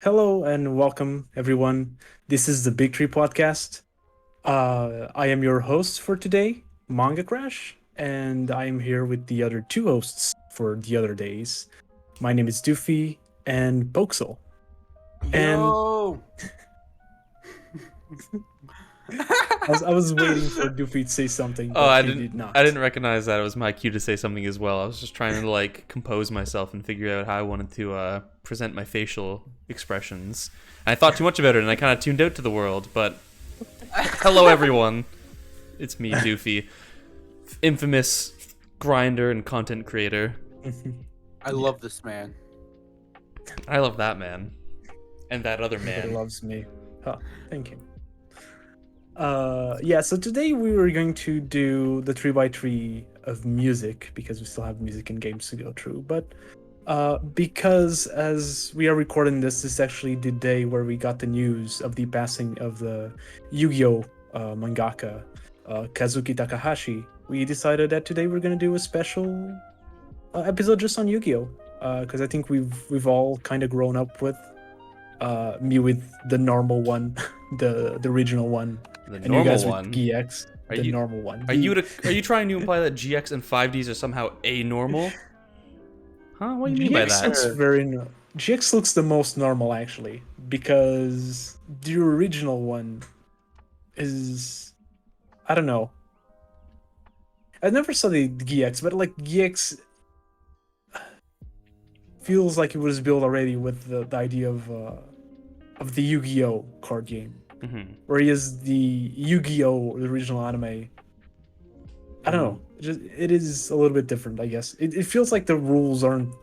Hello and welcome, everyone. This is the Big Tree Podcast. I am your host for today, Manga Crash, and I am here with the other two hosts for the other days. My name is Doofy and Poxal. And Yo! I was waiting for Doofy to say something, Oh, but he did I not. didn't recognize that it was my cue to say something as well. I was just trying to compose myself and figure out how I wanted to present my facial expressions. And I thought too much about it and I kind of tuned out to the world. But hello, everyone. It's me, Doofy, infamous grinder and content creator. I love this man. I love that man and that other Everybody man. loves me. Huh, thank you. Yeah, so today we were going to do the 3x3 of music because we still have music and games to go through. But because as we are recording this is actually the day where we got the news of the passing of the Yu-Gi-Oh mangaka Kazuki Takahashi, we decided that today we're going to do a special episode just on Yu-Gi-Oh! Because I think we've all kind of grown up with me with the normal one, the original one, The and you guys normal with one. GX, Are the you- normal one. Are you trying to imply that GX and 5Ds are somehow anormal? Huh? What do you mean by GX that? looks GX looks the most normal actually because the original one is, I don't know. I never saw the GX, but like GX feels like it was built already with the idea of the Yu-Gi-Oh card game. Mm-hmm. Whereas the Yu-Gi-Oh! The original anime, I don't know. It is a little bit different, I guess. It feels like the rules aren't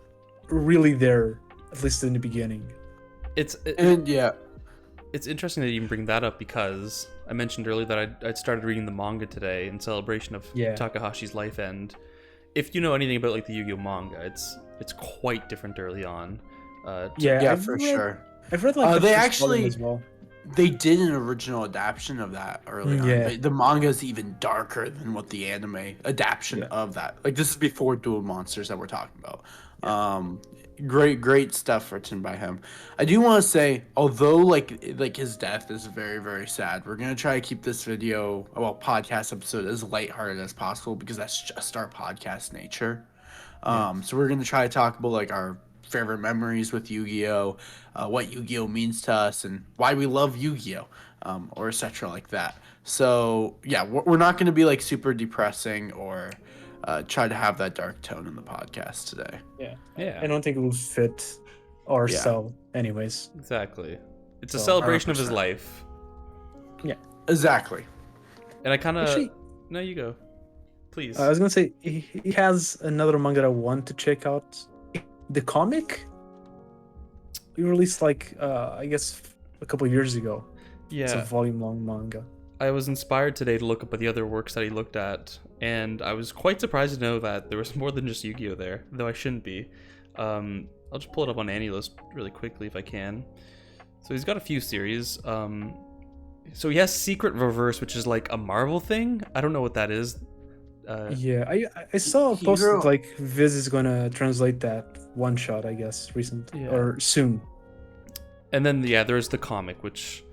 really there, at least in the beginning. And yeah, It's interesting that you even bring that up because I mentioned earlier that I'd started reading the manga today in celebration of Yeah. Takahashi's life end. If you know anything about the Yu-Gi-Oh manga, it's quite different early on. Yeah, for sure. I've read like the They first volume actually as well. they did an original adaptation of that early on. Yeah. The manga is even darker than what the anime adaptation Yeah. of that. Like this is before Duel Monsters that we're talking about. Great stuff written by him. I do want to say, although like his death is very very sad, we're gonna try to keep this podcast episode as lighthearted as possible because that's just our podcast nature. So we're gonna try to talk about like our favorite memories with Yu-Gi-Oh, what Yu-Gi-Oh means to us, and why we love Yu-Gi-Oh, or etc. like that. So yeah, we're not gonna be like super depressing or try to have that dark tone in the podcast today. Yeah, I don't think it will fit our Yeah. style, anyways. exactly. It's a So, celebration of his 100%. life, Exactly. and I kind of Actually, no, you go, please. I was gonna say he has another manga that I want to check out. The comic he released I guess a couple years ago. It's a Yeah, volume-long manga. I was inspired today to look up at the other works that he looked at, and I was quite surprised to know that there was more than just Yu-Gi-Oh there, though I shouldn't be. I'll just pull it up on AniList really quickly if I can. So he's got a few series. So he has Secret Reverse, which is like a Marvel thing. I don't know what that is. Yeah, I saw a post Hero- that, like Viz is gonna translate that one shot, I guess, recently Yeah. or soon. And then there's the comic, which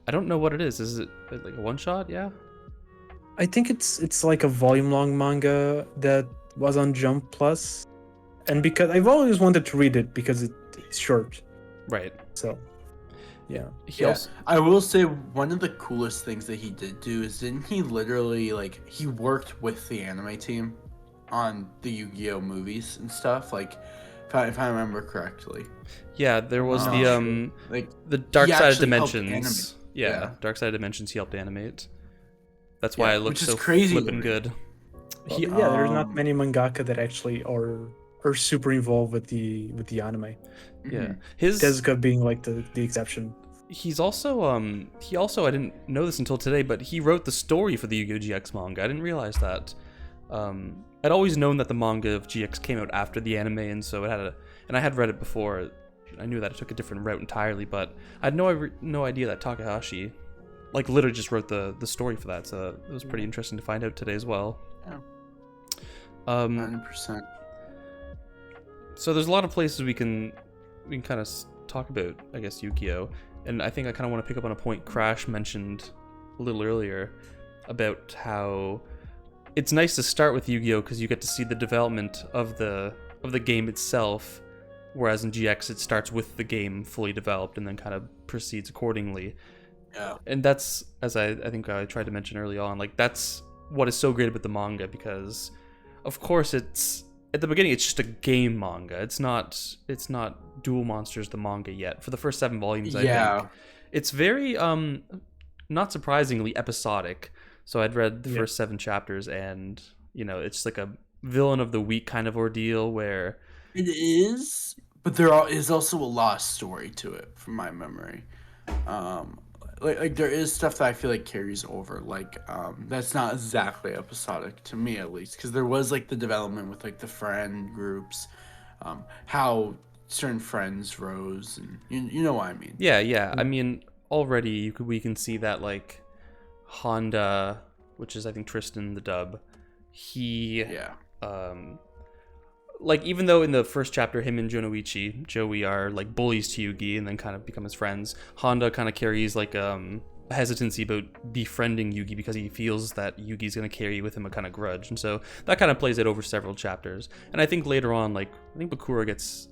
I don't know what it is. Is it like a one shot? Yeah. I think it's like a volume-long manga that was on Jump Plus, and because I've always wanted to read it because it's short, Right. so yeah. He Yeah. also I will say one of the coolest things that he did do is didn't he literally he worked with the anime team on the Yu-Gi-Oh movies and stuff if I remember correctly. there was Oh, Like the Dark Side of actually helped Dimensions. animate. Yeah, Yeah. Dark Side of Dimensions he helped animate. That's why Yeah, it looks which is so crazy to flippin' me. good. Well, He yeah, there's not um, many mangaka that actually are super involved with the anime. yeah. mhm. His Tezuka being like the exception. he's also I didn't know this until today, but he wrote the story for the Yu-Gi-Oh! GX manga. I didn't realize that. I'd always known that the manga of GX came out after the anime, and so and I had read it before. I knew that it took a different route entirely, but I had no idea that Takahashi, literally just wrote the story for that. So it was pretty interesting to find out today as well. Yeah. 'Cause 100%. So there's a lot of places we can kind of talk about, I guess, Yu-Gi-Oh! And I think I kind of want to pick up on a point Crash mentioned a little earlier about how it's nice to start with Yu-Gi-Oh! Because you get to see the development of the game itself, whereas in GX it starts with the game fully developed and then kind of proceeds accordingly. Yeah. And that's, as I think I tried to mention early on, like that's what is so great about the manga, because of course it's at the beginning it's just a game manga. It's not Duel Monsters the manga yet. For the first 7 volumes, I think. It's very not surprisingly episodic. So I'd read the first 7 chapters, and it's like a villain of the week kind of ordeal where it is, but there is also a lot of story to it from my memory. Like there is stuff that I feel like carries over, like that's not exactly episodic to me, at least, because there was like the development with like the friend groups, how certain friends rose, and you know what I mean. Yeah. I mean, already we can see that, like Honda, which is I think Tristan the dub, he like, even though in the first chapter him and Joey are like bullies to Yugi and then kind of become his friends, Honda kind of carries like a hesitancy about befriending Yugi because he feels that Yugi's going to carry with him a kind of grudge, and so that kind of plays it over several chapters. And I think later on, like, I think Bakura gets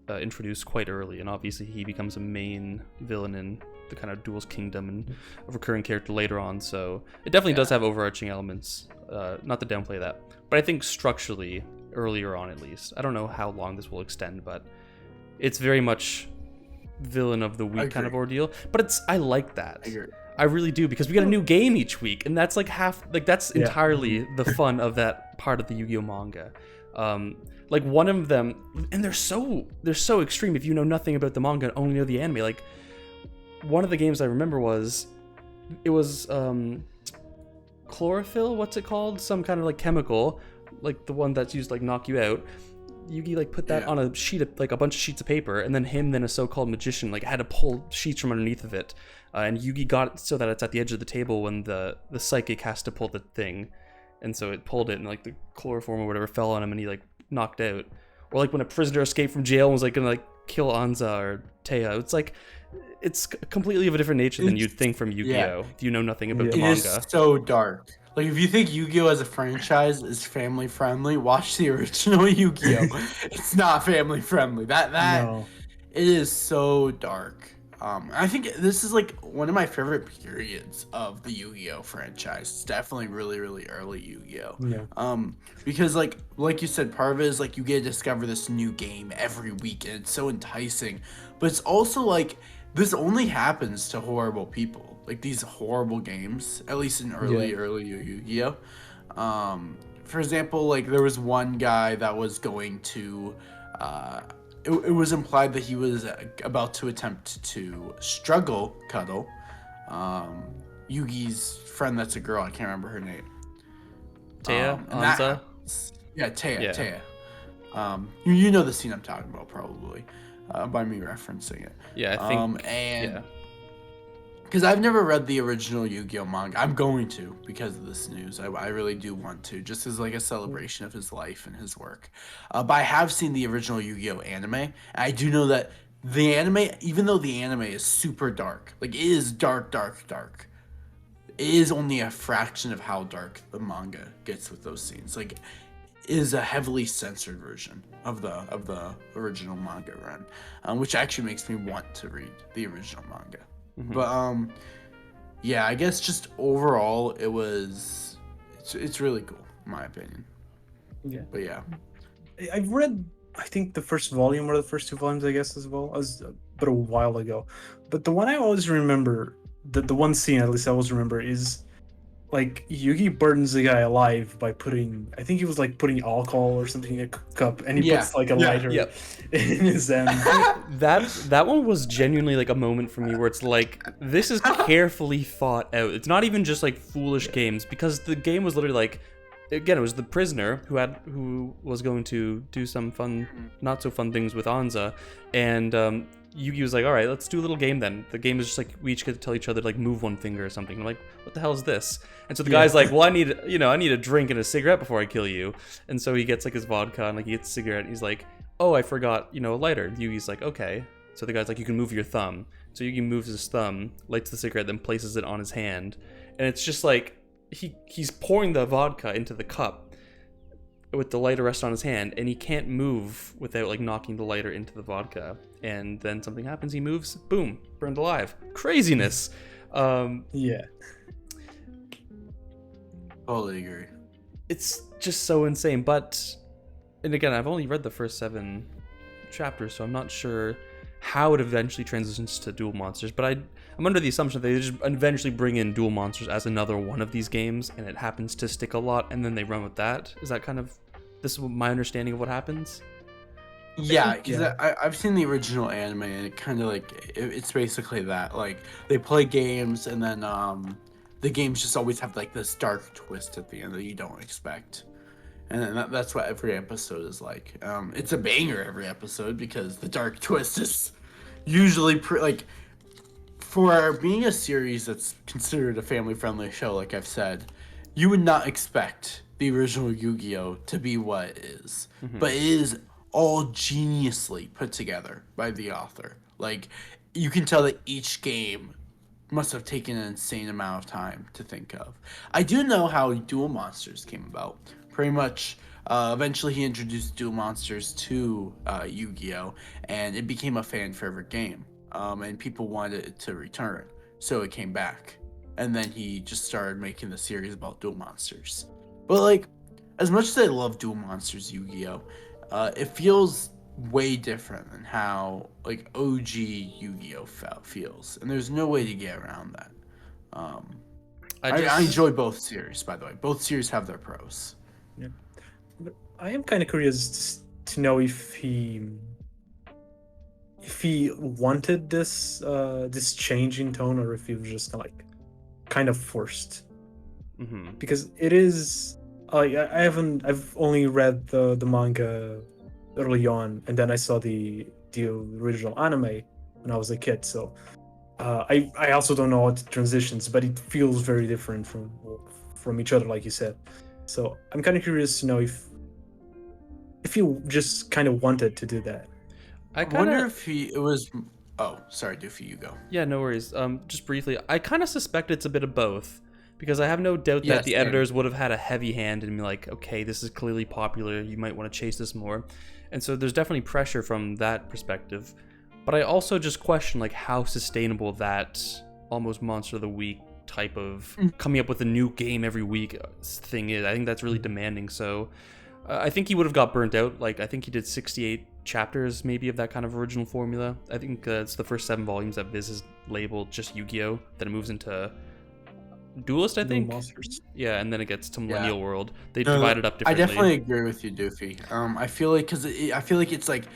introduced quite early, and obviously he becomes a main villain in the kind of Duel's Kingdom and a recurring character later on, so it definitely does have overarching elements, not to downplay that, but I think structurally, earlier on at least, I don't know how long this will extend, but it's very much villain of the week kind of ordeal. But I like that. I really do, because we get a new game each week, and that's like that's entirely the fun of that part of the Yu-Gi-Oh manga. Like one of them, and they're so extreme if you know nothing about the manga and only know the anime. Like one of the games I remember was chlorophyll, what's it called? Some kind of like chemical, like the one that's used to like knock you out. Yugi like put that on a sheet of, like a bunch of sheets of paper, and then a so-called magician like had to pull sheets from underneath of it, and Yugi got it so that it's at the edge of the table when the psychic has to pull the thing, and so it pulled it, and like the chloroform or whatever fell on him and he like knocked out. Or like when a prisoner escaped from jail and was like gonna like kill Anza or Taya. It's like it's completely of a different nature than you'd think from Yu-Gi-Oh! If you know nothing about the manga. It is so dark. Like, if you think Yu-Gi-Oh! As a franchise is family friendly, watch the original Yu-Gi-Oh! It's not family friendly. It is so dark. I think this is like one of my favorite periods of the Yu-Gi-Oh! Franchise. It's definitely really, really early Yu-Gi-Oh! Because like you said, part of it is like you get to discover this new game every week, and it's so enticing. But it's also like this only happens to horrible people. Like these horrible games, at least in early Yu-Gi-Oh. For example, like there was one guy that was going to, it was implied that he was about to attempt to cuddle, Yugi's friend that's a girl. I can't remember her name. Taya? Anza? Taya. You know the scene I'm talking about, probably, by me referencing it. Yeah, I think. Because I've never read the original Yu-Gi-Oh! Manga. I'm going to, because of this news. I really do want to, just as like a celebration of his life and his work. But I have seen the original Yu-Gi-Oh! Anime. And I do know that the anime, even though the anime is super dark, like it is dark, it is only a fraction of how dark the manga gets with those scenes. Like, it is a heavily censored version of the original manga run, which actually makes me want to read the original manga. But I guess just overall it's really cool in my opinion. But I've read, I think, the first volume or the first 2 volumes, I guess, as well, but a while ago. But the one I always remember, the one scene at least I always remember, is like Yugi burns the guy alive by putting, I think he was like putting alcohol or something in a cup, and he puts like a lighter in his end. That one was genuinely like a moment for me where it's like, this is carefully thought out. It's not even just like foolish games, because the game was literally like, again, it was the prisoner who was going to do some fun, not so fun things with Anza, and Yugi was like, all right, let's do a little game then. The game is just like, we each get to tell each other like move one finger or something. I'm like, what the hell is this? And so the guy's like, well, I need a drink and a cigarette before I kill you. And so he gets like his vodka and like he gets a cigarette and he's like, oh, I forgot, a lighter. And Yugi's like, okay. So the guy's like, you can move your thumb. So Yugi moves his thumb, lights the cigarette, then places it on his hand, and it's just like he's pouring the vodka into the cup with the lighter rest on his hand, and he can't move without like knocking the lighter into the vodka. And then something happens, he moves, boom, burned alive. Craziness. Yeah. Totally agree. It's just so insane. But, and again, I've only read the first 7 chapters, so I'm not sure how it eventually transitions to Duel Monsters. But I'm under the assumption that they just eventually bring in Duel Monsters as another one of these games, and it happens to stick a lot, and then they run with that. Is that kind of, this is my understanding of what happens? Yeah, because I've seen the original anime, and it kind of like it's basically that. Like they play games, and then the games just always have like this dark twist at the end that you don't expect, and then that's what every episode is like. It's a banger every episode because the dark twist is usually like for being a series that's considered a family-friendly show. Like I've said, you would not expect the original Yu-Gi-Oh to be what it is, but it is all geniusly put together by the author. Like you can tell that each game must have taken an insane amount of time to think of. I do know how Duel Monsters came about. Pretty much eventually he introduced Duel Monsters to Yu-Gi-Oh, and it became a fan favorite game, and people wanted it to return, so it came back, and then he just started making the series about Duel Monsters. But like, as much as I love Duel Monsters Yu-Gi-Oh, it feels way different than how like OG Yu-Gi-Oh feels, and there's no way to get around that. I enjoy both series, by the way. Both series have their pros. Yeah, but I am kind of curious to know if he wanted this this change in tone, or if he was just like kind of forced. Because it is like I've only read the manga early on, and then I saw the original anime when I was a kid, so I also don't know what transitions, but it feels very different from each other, like you said. So I'm kind of curious to know if you just kind of wanted to do that. I wonder if it was. Oh, sorry, Doofy, you go. Yeah, no worries. Just briefly, I kind of suspect it's a bit of both, because I have no doubt that the editors would have had a heavy hand and be like, okay, this is clearly popular, you might want to chase this more. And so there's definitely pressure from that perspective. But I also just question like how sustainable that almost Monster of the Week type of coming up with a new game every week thing is. I think that's really demanding. So I think he would have got burnt out. Like I think he did 68 chapters maybe of that kind of original formula. I think it's the first 7 volumes that Viz is labeled just Yu-Gi-Oh! Then it moves into Duelist, I think. Yeah, and then it gets to Millennial World. They divide it up differently. I definitely agree with you, Doofy. I feel like I feel like it's like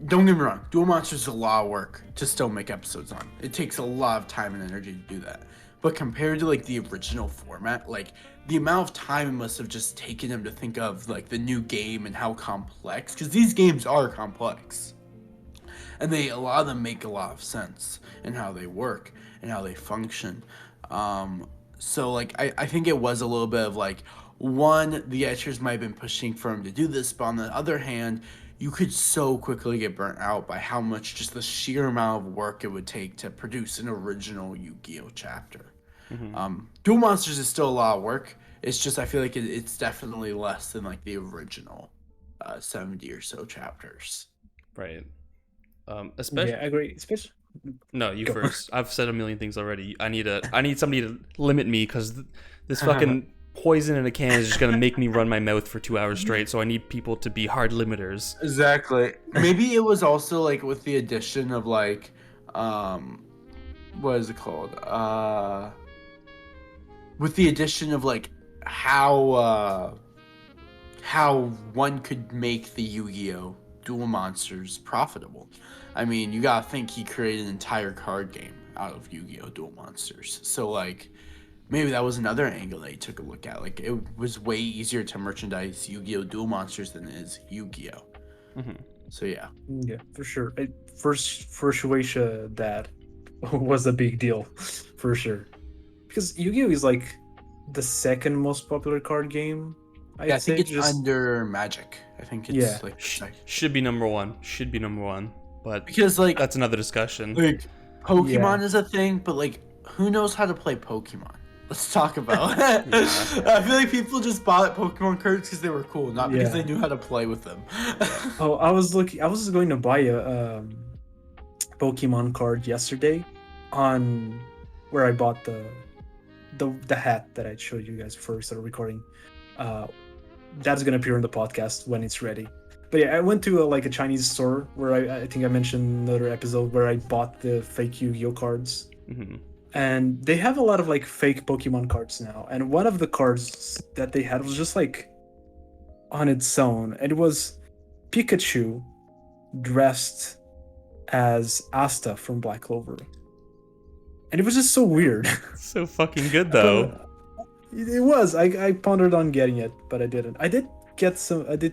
don't get me wrong, Duel Monsters is a lot of work to still make episodes on. It takes a lot of time and energy to do that. But compared to like the original format, like the amount of time it must have just taken them to think of like the new game and how complex, because these games are complex, and a lot of them make a lot of sense in how they work and how they function. So like I think it was a little bit of like, one, the editors might have been pushing for him to do this, but on the other hand, you could so quickly get burnt out by how much just the sheer amount of work it would take to produce an original Yu-Gi-Oh chapter. Duel Monsters is still a lot of work. It's just I feel like it's definitely less than like the original 70 or so chapters. Right. Especially. Yeah, I agree. Especially. No, you first. I've said a million things already. I need somebody to limit me, because this fucking poison in a can is just gonna make me run my mouth for 2 hours straight. So I need people to be hard limiters. Exactly. Maybe it was also like with the addition of like, what is it called? With the addition of like how one could make the Yu-Gi-Oh! Duel Monsters profitable. I mean, you gotta think he created an entire card game out of Yu-Gi-Oh! Duel Monsters. So like, maybe that was another angle that he took a look at. Like, it was way easier to merchandise Yu-Gi-Oh! Duel Monsters than it is Yu-Gi-Oh! So yeah. Yeah, for sure. For Shueisha, that was a big deal, for sure. Because Yu-Gi-Oh! Is like the second most popular card game. I think it's under Magic. I think it's like should be number one. but Because like that's another discussion. Pokemon Yeah. is a thing, but like who knows how to play Pokemon? Let's talk about it. I feel like people just bought Pokemon cards because they were cool, not because they Yeah. knew how to play with them. Oh, I was going to buy a Pokemon card yesterday on where I bought the hat that I showed you guys before we started recording. That's gonna appear in the podcast when it's ready. But yeah, I went to a Chinese store where I think I mentioned in another episode where I bought the fake Yu-Gi-Oh cards. Mm-hmm. And they have a lot of like fake Pokemon cards now. And one of the cards that they had was just like on its own. And it was Pikachu dressed as Asta from Black Clover. And it was just so weird. So fucking good though. It was. I pondered on getting it, but I didn't. I did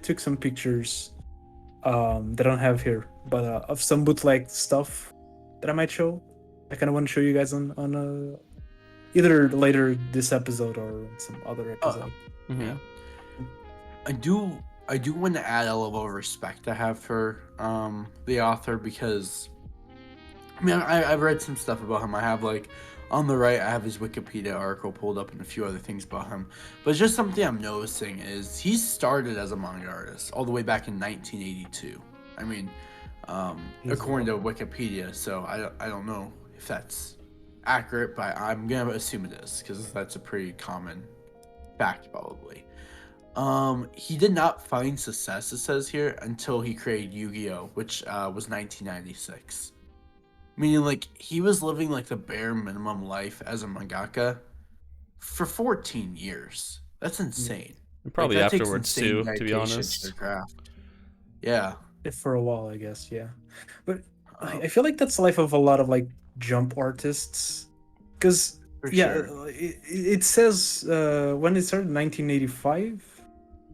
took some pictures that I don't have here, but of some bootleg stuff that I might show. I kind of want to show you guys on either later this episode or some other episode. Mm-hmm. Yeah. I do want to add a level of respect I have for the author, because I mean I've read some stuff about him. I have like on the right I have his Wikipedia article pulled up and a few other things about him. But just something I'm noticing is he started as a manga artist all the way back in 1982. I mean, according to Wikipedia, so I don't know if that's accurate, but I'm gonna assume it is because that's a pretty common fact probably. He did not find success, it says here, until he created Yu-Gi-Oh, which was 1996. Meaning, like, he was living like the bare minimum life as a mangaka for 14 years. That's insane. And probably Like, that takes afterwards insane too, to be dedication honest. to the craft. Yeah. For a while, I guess, yeah. But Um, I feel like that's the life of a lot of like jump artists, because for yeah, sure. it says when it started, 1985,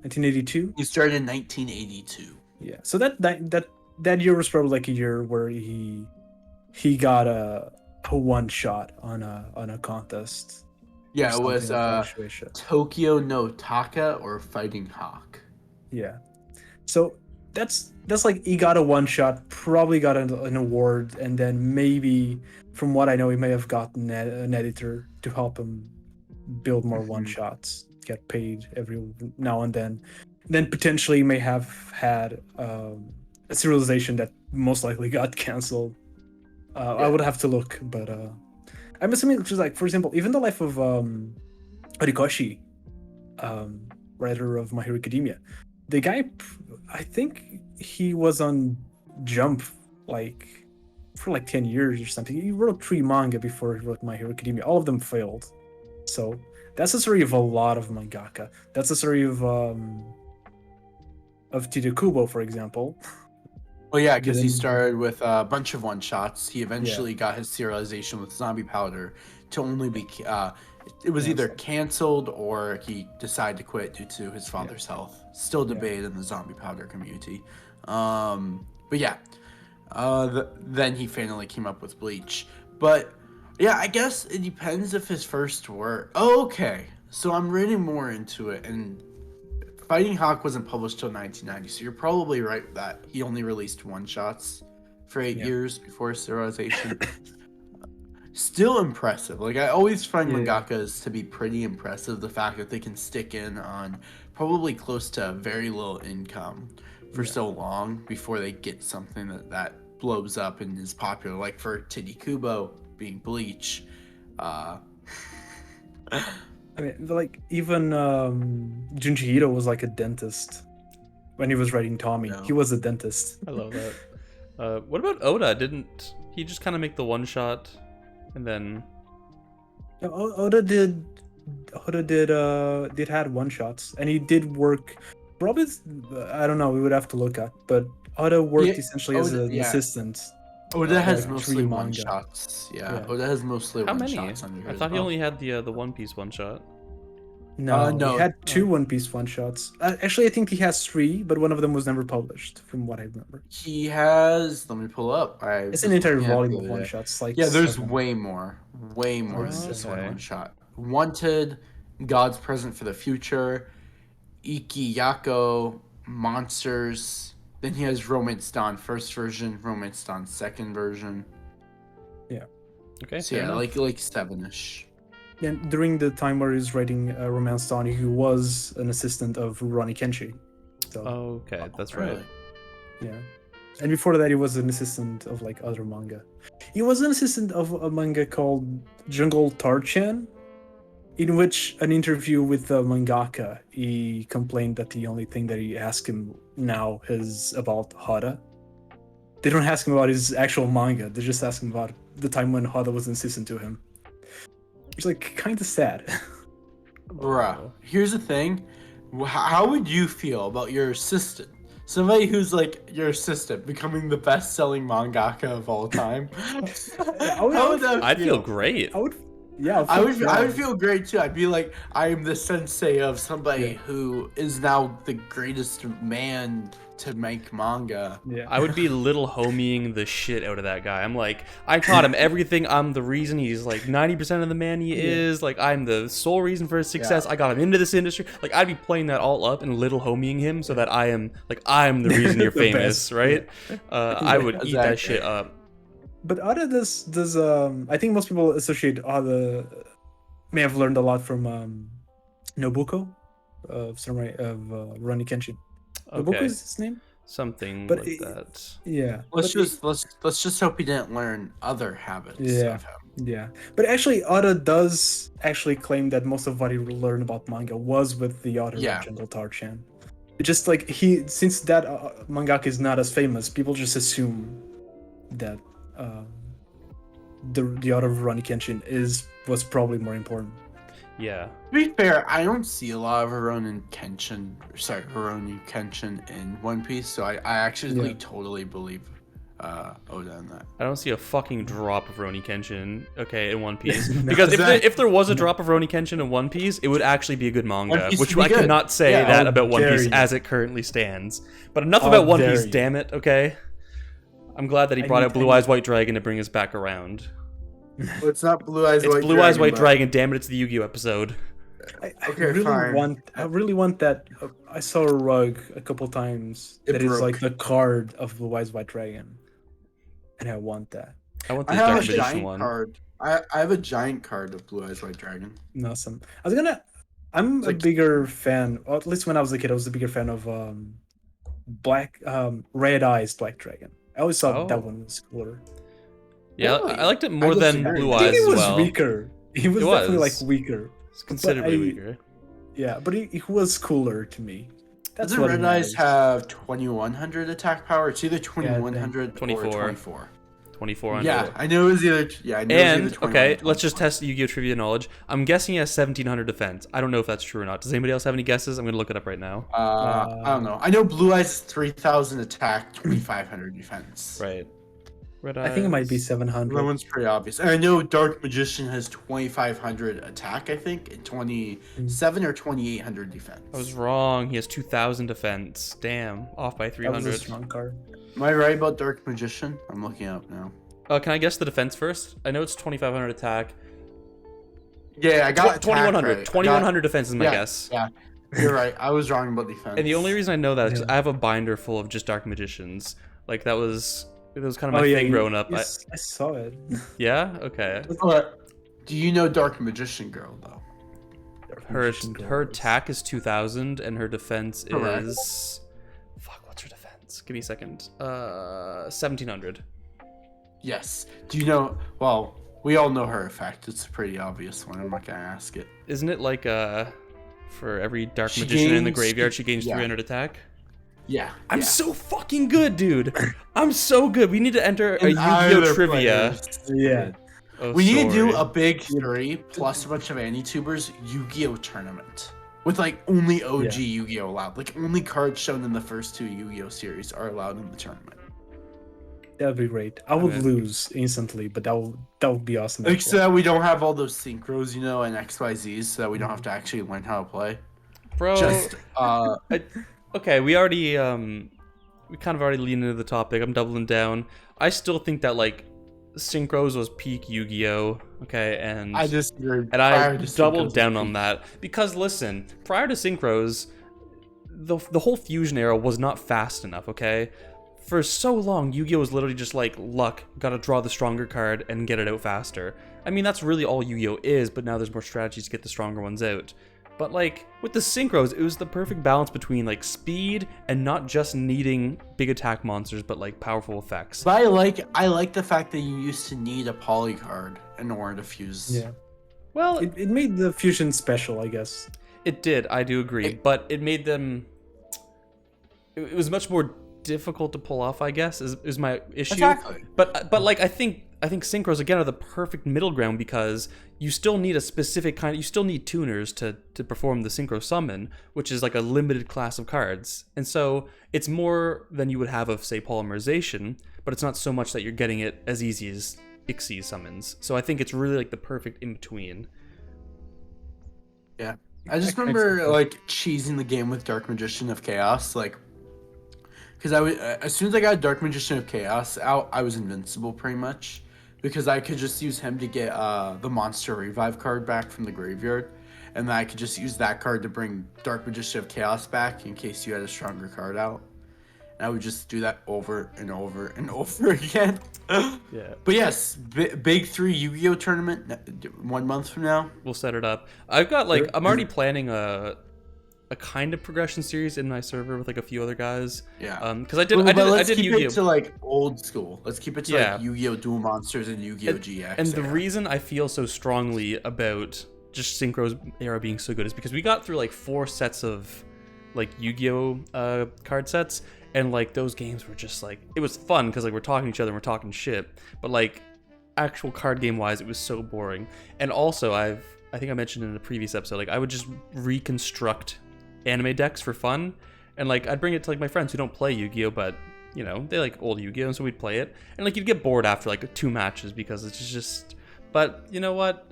1982. He started in 1982. Yeah, so that year was probably like a year where he got a one shot on a contest. Yeah, or it was something like that, Shueisha. Tokyo no Taka or Fighting Hawk. Yeah. So that's like he got a one shot, probably got an award, and then maybe, from what I know, he may have gotten an editor to help him build more one shots, get paid every now and then. Then potentially he may have had a serialization that most likely got canceled. I would have to look, but I'm assuming, just like, for example, even the life of Horikoshi, writer of My Hero Academia, the guy, I think he was on Jump like for like 10 years or something. He wrote 3 manga before he wrote My Hero Academia. All of them failed. So that's the story of a lot of mangaka. That's the story of Tito Kubo, for example. Oh yeah, because he Didn't- started with a bunch of one-shots. He eventually got his serialization with Zombie Powder to only be... it was either canceled or he decided to quit due to his father's health. Still debated in the Zombie Powder community. But yeah, then he finally came up with Bleach. But yeah, I guess it depends if his first work... Oh, okay. So I'm reading more into it, and Fighting Hawk wasn't published till 1990, so you're probably right that he only released one-shots for 8 years before serialization. Still impressive. Like, I always find mangakas to be pretty impressive, the fact that they can stick in on probably close to very little income for so long before they get something that blows up and is popular, like for Titi Kubo being Bleach. I mean, like, even Junji Ito was like a dentist when he was writing Tommy. No. He was a dentist. I love that. What about Oda? Didn't he just kind of make the one shot and then... Oda did had one shots, and he did work. Probably, I don't know. We would have to look at, but Oda worked essentially as an assistant. Oda has like mostly 3 one manga. shots. Yeah. Oda has mostly How one many? shots under I his thought he belt. only had the One Piece one shot. No, no, he had 2 One Piece one shots. Actually, I think he has 3, but one of them was never published, from what I remember. He has. Let me pull up. It's an entire volume of one shots. Like, Yeah, there's 7. way more than this okay. one shot. Wanted, God's Present for the Future, Ikiyako, Monsters, Then he has Romance Dawn first version, Romance Dawn second version. Okay. So fair yeah, enough. like 7-ish. And during the time where he was writing Romance Dawn, he was an assistant of Rurouni Kenshin. So Okay, that's right. Really? yeah. And before that, he was an assistant of like other manga. He was an assistant of a manga called Jungle Tarchan, in which an interview with the mangaka, he complained that the only thing that he asked him now is about Hada. They don't ask him about his actual manga. They just ask him about the time when Hada was an assistant to him. It's like kind of sad. Bruh, here's the thing. How would you feel about your assistant? Somebody who's like your assistant becoming the best-selling mangaka of all time. How would that I'd feel great. I would, yeah, I would feel great too. I'd be like, I am the sensei of somebody who is now the greatest man to make manga. Yeah, I would be little homieing the shit out of that guy. I'm like, I taught him everything. I'm the reason he's like 90% of the man he is. Like, I'm the sole reason for his success. I got him into this industry. Like, I'd be playing that all up and little homieing him so that I'm the reason you're The famous, best. right? I would eat that shit up. But Oda does I think most people associate Oda may have learned a lot from Nobuko of Samurai of Rurouni Kenshin. Nobuko Okay, is his name? something But like that. Yeah. Let's but just hope he didn't learn other habits Yeah. of him. Yeah. But actually Oda does actually claim that most of what he learned about manga was with the author Yeah. of Jungle Tarchan. It's just like since that mangaka is not as famous, people just assume that the author of Rurouni Kenshin was probably more important. Yeah. To be fair, I don't see a lot of Rurouni Kenshin in One Piece, so I actually totally believe Oda in that. I don't see a fucking drop of Rurouni Kenshin, okay, in One Piece. No, Because exactly. if there was a drop of Rurouni Kenshin in One Piece, it would actually be a good One manga, Piece which would I be good. cannot say Yeah. that How about One dare Piece you. as it currently stands. But enough How about One dare Piece, you. damn it, okay? I'm glad that he I brought need- out Blue Eyes White Dragon to bring us back around. Well, it's not Blue Eyes It's White Blue Dragon, Eyes White but- Dragon, damn it, it's the Yu-Gi-Oh episode. I Okay, really fine. want that. I saw a rug a couple times It that is broke. like the card of Blue Eyes White Dragon, and I want that. I want I the have Dark a Magician giant one. card. I have a giant card of Blue Eyes White Dragon. Awesome. I'm It's a like- bigger fan, or at least when I was a kid, I was a bigger fan of Red Eyes Black Dragon. I always thought that Oh. one was cooler. Yeah, Really? I liked it more I than disagree. Blue I think Eyes it as was well. weaker. He was It definitely was. like weaker. It's considerably I- weaker. Yeah, but he was cooler to me. That's Doesn't what Red matters. Eyes have 2100 attack power? It's either 2100 or 24. 24. 2400. Yeah, I know it was either. Yeah, I know it was And, either 21 okay, or let's just 24. test Yu-Gi-Oh! Trivia knowledge. I'm guessing he has 1700 defense. I don't know if that's true or not. Does anybody else have any guesses? I'm going to look it up right now. I don't know. I know Blue Eyes is 3000 attack, 2500 defense. Right. Red I think it might be Eyes. 700. That one's pretty obvious. And I know Dark Magician has 2500 attack, I think, and 27 or 2800 defense. I was wrong. He has 2000 defense. Damn. Off by That was a 300. strong card. Am I right about Dark Magician? I'm looking it up now. Can I guess the defense first? I know it's 2500 attack. Yeah, I got attack 2100. right. 2100 defense is my Yeah, guess. Yeah, you're right. I was wrong about defense. And the only reason I know that is 'cause Yeah. I have a binder full of just Dark Magicians. Like, it was kind of my Oh, yeah, thing growing up. I saw it. Yeah? Okay. But do you know Dark Magician Girl though? Her attack is 2000 and her defense Correct. is fuck, what's her defense? Give me a second. 1700. Yes. Do you know? Well, we all know her effect. It's a pretty obvious one. I'm not gonna ask it. Isn't it like for every dark She magician in the gains- graveyard she gains yeah. 300 attack? Yeah. I'm yeah. so fucking good, dude. I'm so good. We need to enter a And Yu-Gi-Oh either trivia. players. Yeah. Oh, We need to do sorry. a big 3 plus a bunch of anti-tubers Yu-Gi-Oh tournament. With like only OG Yu-Gi-Oh allowed. Like only cards shown in the first 2 Yu-Gi-Oh series are allowed in the tournament. That'd be great. I would mean- lose instantly, but that would be awesome. Like so that we don't have all those synchros, you know, and XYZs, so that we don't have to actually learn how to play. Bro, Just okay, we kind of already leaned into the topic. I'm doubling down. I still think that like Synchros was peak Yu-Gi-Oh. Okay, and I disagree. and I Prior to doubled Synchros down was on that because listen, prior to Synchros, the whole fusion era was not fast enough, okay? For so long, Yu-Gi-Oh! Was literally just like, luck, gotta draw the stronger card and get it out faster. I mean, that's really all Yu-Gi-Oh! Is, but now there's more strategies to get the stronger ones out. But like, with the synchros, it was the perfect balance between like speed and not just needing big attack monsters, but like powerful effects. But I like the fact that you used to need a poly card in order to fuse. Yeah. Well, It made the fusion special, I guess. it did, I do agree, but it made them... It was much more difficult to pull off, I guess, is my issue. Exactly. But like, I think synchros again are the perfect middle ground, because you still need a specific kind. You still need tuners to perform the synchro summon, which is like a limited class of cards, and so it's more than you would have of, say, polymerization, but it's not so much that you're getting it as easy as Ixie summons. So I think it's really like the perfect in between. Yeah. I just remember like cheesing the game with Dark Magician of Chaos, like, because as soon as I got Dark Magician of Chaos out, I was invincible pretty much, because I could just use him to get the Monster Revive card back from the graveyard, and then I could just use that card to bring Dark Magician of Chaos back in case you had a stronger card out. And I would just do that over and over and over again. Yeah. But yes, Big 3 Yu-Gi-Oh! Tournament 1 month from now. We'll set it up. I've got like, I'm already planning a kind of progression series in my server with like a few other guys. Yeah. Because I did Let's keep Yu-Gi-Oh! it to like old school. Let's keep it to Yeah. like Yu-Gi-Oh! Duel Monsters and Yu-Gi-Oh! GX. And the era. reason I feel so strongly about just Synchro's era being so good is because we got through like 4 sets of like Yu-Gi-Oh! Card sets, and like those games were just like, it was fun because like we're talking to each other and we're talking shit, but like actual card game wise it was so boring. And also I think I mentioned in a previous episode, like I would just reconstruct anime decks for fun, and like I'd bring it to like my friends who don't play Yu-Gi-Oh! But you know, they like old Yu-Gi-Oh! And so we'd play it, and like you'd get bored after like 2 matches because it's just, but you know what,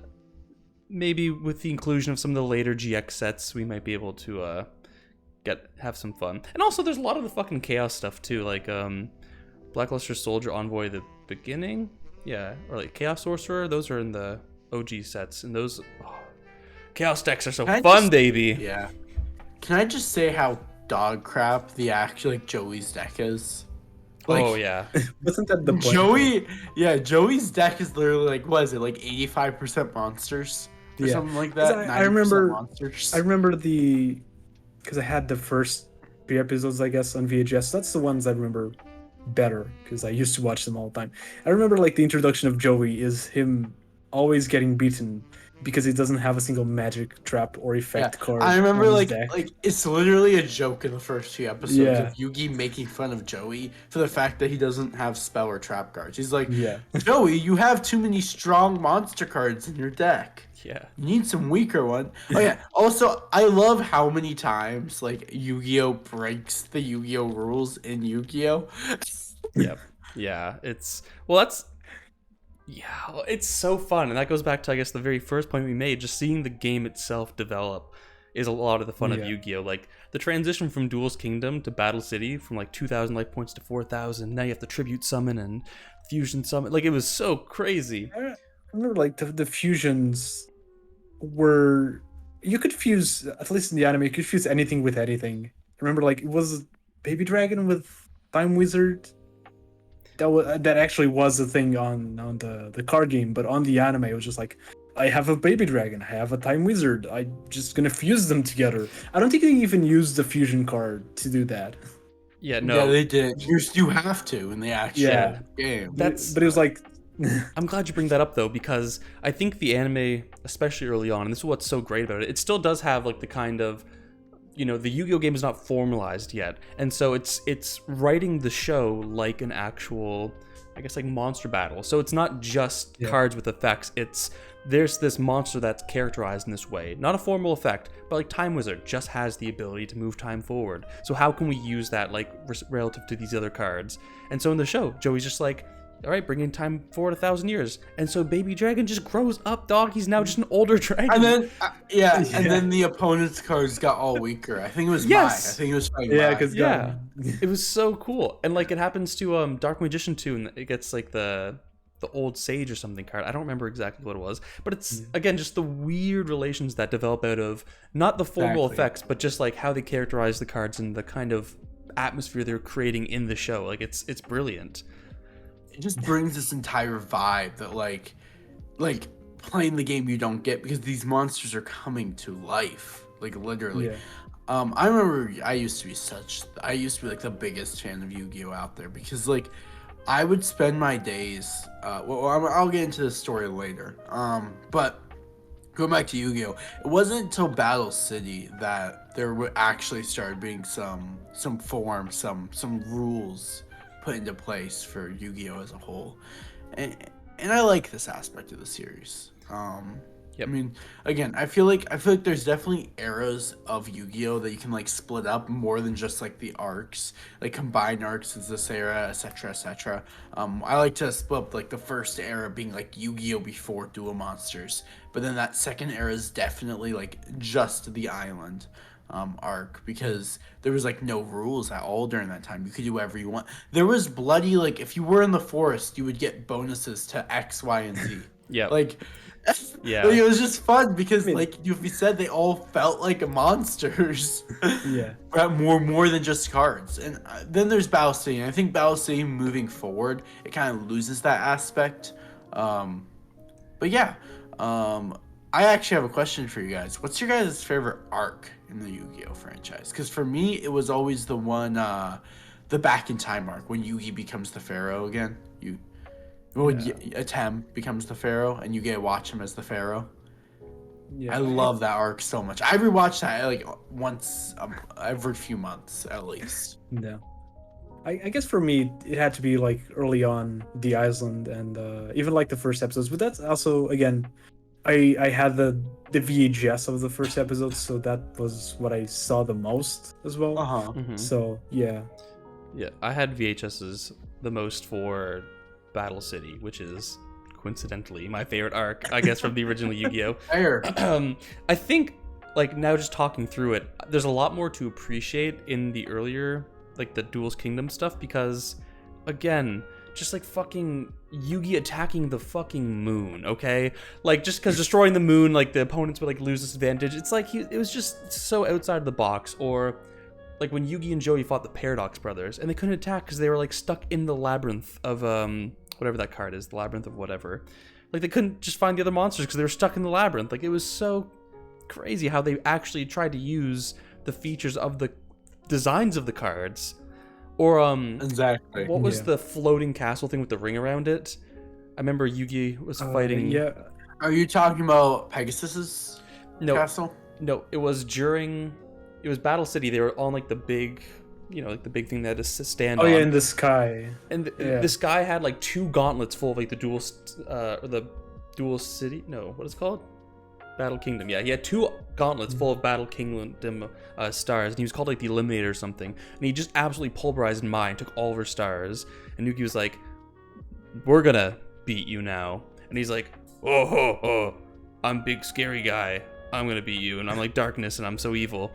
maybe with the inclusion of some of the later GX sets we might be able to have some fun. And also there's a lot of the fucking chaos stuff too, like Blackluster Soldier, Envoy the Beginning, yeah, or like Chaos Sorcerer. Those are in the OG sets, and those chaos decks are so fun, baby. Yeah. Can I just say how dog crap the actual like Joey's deck is? Like, Oh yeah. Wasn't that the point? Joey's deck is literally like, what is it, like 85% monsters or Yeah. something like that? 'Cause I 90% remember- monsters. I remember because I had the first 3 episodes, I guess, on VHS. That's the ones I remember better because I used to watch them all the time. I remember like the introduction of Joey is him always getting beaten because he doesn't have a single magic, trap, or effect card. I remember on his like deck. it's literally a joke in the first 2 episodes Yeah. of Yugi making fun of Joey for the fact that he doesn't have spell or trap cards. He's like, Yeah. Joey, you have too many strong monster cards in your deck. Yeah. You need some weaker one. Oh yeah. Also, I love how many times like Yu-Gi-Oh breaks the Yu-Gi-Oh rules in Yu-Gi-Oh. Yep. Yeah. It's so fun, and that goes back to, I guess, the very first point we made. Just seeing the game itself develop is a lot of the fun of Yeah. Yu-Gi-Oh! Like the transition from Duel's Kingdom to Battle City, from like 2,000 life points to 4,000. Now you have to tribute summon and fusion summon. Like it was so crazy. I remember like the fusions were, you could fuse, at least in the anime, you could fuse anything with anything. I remember like it was Baby Dragon with Time Wizard. That actually was a thing on the card game, but on the anime it was just like, I have a Baby Dragon, I have a Time Wizard, I'm just gonna fuse them together. I don't think they even used the fusion card to do that. Yeah, no. Yeah, they did. You have to in the actual game. That's But it was like, I'm glad you bring that up though, because I think the anime, especially early on, and this is what's so great about it, it still does have like the kind of, you know, the Yu-Gi-Oh game is not formalized yet, and so it's writing the show like an actual, I guess, like monster battle. So it's not just cards with effects. There's this monster that's characterized in this way, not a formal effect, but like Time Wizard just has the ability to move time forward. So how can we use that like relative to these other cards? And so in the show, Joey's just like, all right, bringing time forward 1,000 years, and so Baby Dragon just grows up, dog. He's now just an older dragon. And then and then the opponent's cards got all weaker. I think it was Mai. I think it was fighting yeah, Mai. because Yeah, it was so cool, and like it happens to Dark Magician too, and it gets like the the old sage or something card. I don't remember exactly what it was, but it's again just the weird relations that develop out of not the full role effects, but just like how they characterize the cards and the kind of atmosphere they're creating in the show. Like it's brilliant. It just brings this entire vibe that like playing the game you don't get, because these monsters are coming to life, like literally. Yeah. I remember I used to be like the biggest fan of Yu-Gi-Oh out there, because like I would spend my days I'll get into this story later, but going back to Yu-Gi-Oh, it wasn't until Battle City that there would actually started being some form, some rules put into place for Yu-Gi-Oh as a whole, and I like this aspect of the series. Yep. I mean, again, I feel like there's definitely eras of Yu-Gi-Oh that you can like split up more than just like the arcs, like combined arcs is this era, etc., etc. I like to split up like the first era being like Yu-Gi-Oh before Duel Monsters, but then that second era is definitely like just the island arc, because there was like no rules at all during that time. You could do whatever you want. There was bloody, like if you were in the forest, you would get bonuses to X, Y, and Z. Yeah. Like, yeah, like, it was just fun because like you said, they all felt like monsters. Yeah. But more than just cards. And then there's Battle City, and I think Battle City moving forward, it kind of loses that aspect. But yeah, I actually have a question for you guys. What's your guys' favorite arc in the Yu-Gi-Oh franchise? Because for me, it was always the one, the Back in Time arc, when Yugi becomes the Pharaoh again. Atem becomes the Pharaoh, and you get to watch him as the Pharaoh. Yeah. I love that arc so much. I rewatch that like once every few months at least. No. I guess for me, it had to be like early on the island, and even like the first episodes. But that's also, again, I had the VHS of the first episode, so that was what I saw the most as well. So yeah. Yeah, I had VHSs the most for Battle City, which is coincidentally my favorite arc, I guess, from the original Yu-Gi-Oh. I think, like, now just talking through it, there's a lot more to appreciate in the earlier, like, the Duel's Kingdom stuff, because, again, just, like, fucking Yugi attacking the fucking moon, okay? Like, just because destroying the moon, like, the opponents would, like, lose this advantage. It's like, it was just so outside of the box. Or, like, when Yugi and Joey fought the Paradox Brothers, and they couldn't attack because they were, like, stuck in the labyrinth of, whatever that card is, the labyrinth of whatever. Like, they couldn't just find the other monsters because they were stuck in the labyrinth. Like, it was so crazy how they actually tried to use the features of the designs of the cards. Or, exactly. What was the floating castle thing with the ring around it? I remember Yugi was fighting... Yeah. Are you talking about Pegasus's castle? No, it was during... It was Battle City. They were on, like, the big... You know, like the big thing that had to stand on. Oh yeah, in the sky. And this guy had like 2 gauntlets full of like the duel city. No, what is it called? Battle Kingdom. Yeah, he had 2 gauntlets full of Battle Kingdom stars, and he was called like the Eliminator or something. And he just absolutely pulverized mine, took all of her stars. And Yugi was like, "We're gonna beat you now." And he's like, "Oh ho ho, I'm big scary guy. I'm gonna beat you." And I'm like darkness, and I'm so evil.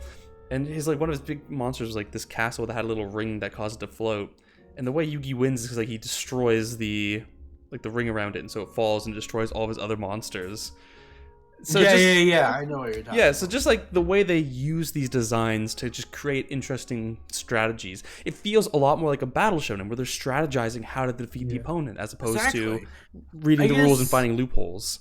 And his like one of his big monsters was like this castle that had a little ring that caused it to float. And the way Yugi wins is because like he destroys the ring around it, and so it falls and destroys all of his other monsters. So yeah, I know what you're talking about. Yeah, so just like the way they use these designs to just create interesting strategies, it feels a lot more like a battle shonen where they're strategizing how to defeat the opponent as opposed to reading the rules and finding loopholes.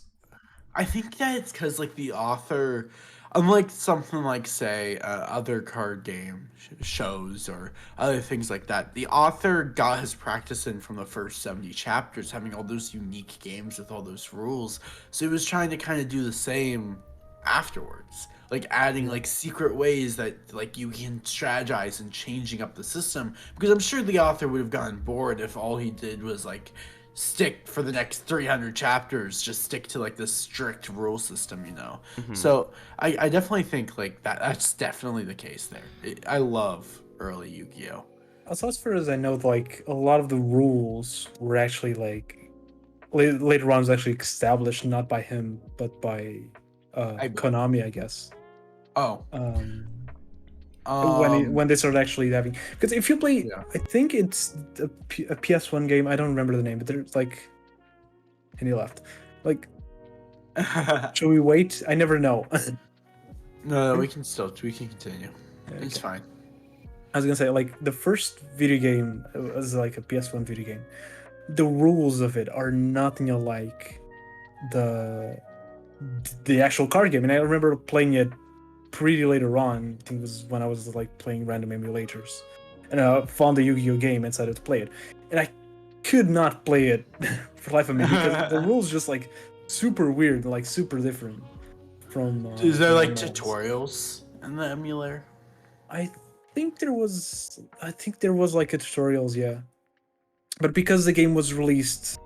I think that it's because like the author, unlike something like, say, other card game shows or other things like that, the author got his practice in from the first 70 chapters, having all those unique games with all those rules. So he was trying to kind of do the same afterwards, like adding like secret ways that like you can strategize and changing up the system. Because I'm sure the author would have gotten bored if all he did was like stick for the next 300 chapters, just stick to like this strict rule system, you know. So I definitely think like that's definitely the case there. I love early Yu-Gi-Oh. Also, as far as I know, like a lot of the rules were actually like later on was actually established not by him but by Konami, I guess. When they started actually having, because if you play, I think it's a PS1 game. I don't remember the name, but there's like And he left. Like, should we wait? I never know. No, we can continue. It's Okay. fine. I was gonna say, like, the first video game was like a PS1 video game. The rules of it are nothing alike the the actual card game, and I remember playing it pretty later on. I think it was when I was like playing random emulators, and I found the Yu-Gi-Oh game and decided to play it, and I could not play it for the life of me because the rules just like super weird, like super different from. Is there from like normal ones. tutorials in the emulator? I think there was. I think there was like a tutorials, yeah, but because the game was released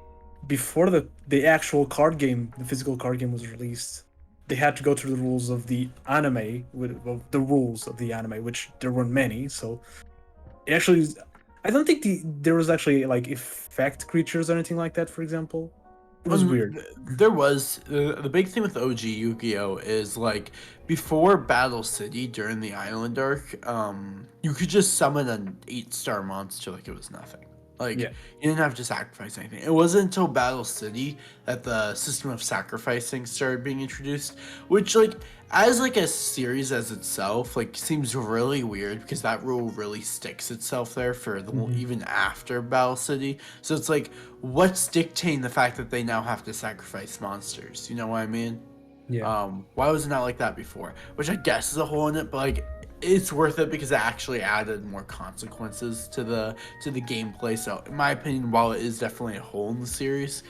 before the actual card game, the physical card game was released, they had to go through the rules of the anime, well, the rules of the anime, which there weren't many. So it actually, I don't think there was actually like effect creatures or anything like that. For example, it was weird. There was the big thing with OG Yu-Gi-Oh is like before Battle City during the Island arc, you could just summon an 8-star monster like it was nothing. Like Yeah. you didn't have to sacrifice anything. It wasn't until Battle City that the system of sacrificing started being introduced, which like as like a series as itself like seems really weird because that rule really sticks itself there for the even after Battle City. So it's like what's dictating the fact that they now have to sacrifice monsters? You know what I mean? Yeah. Why was it not like that before? Which I guess is a hole in it, but like it's worth it because it actually added more consequences to the gameplay. So in my opinion, while it is definitely a hole in the series,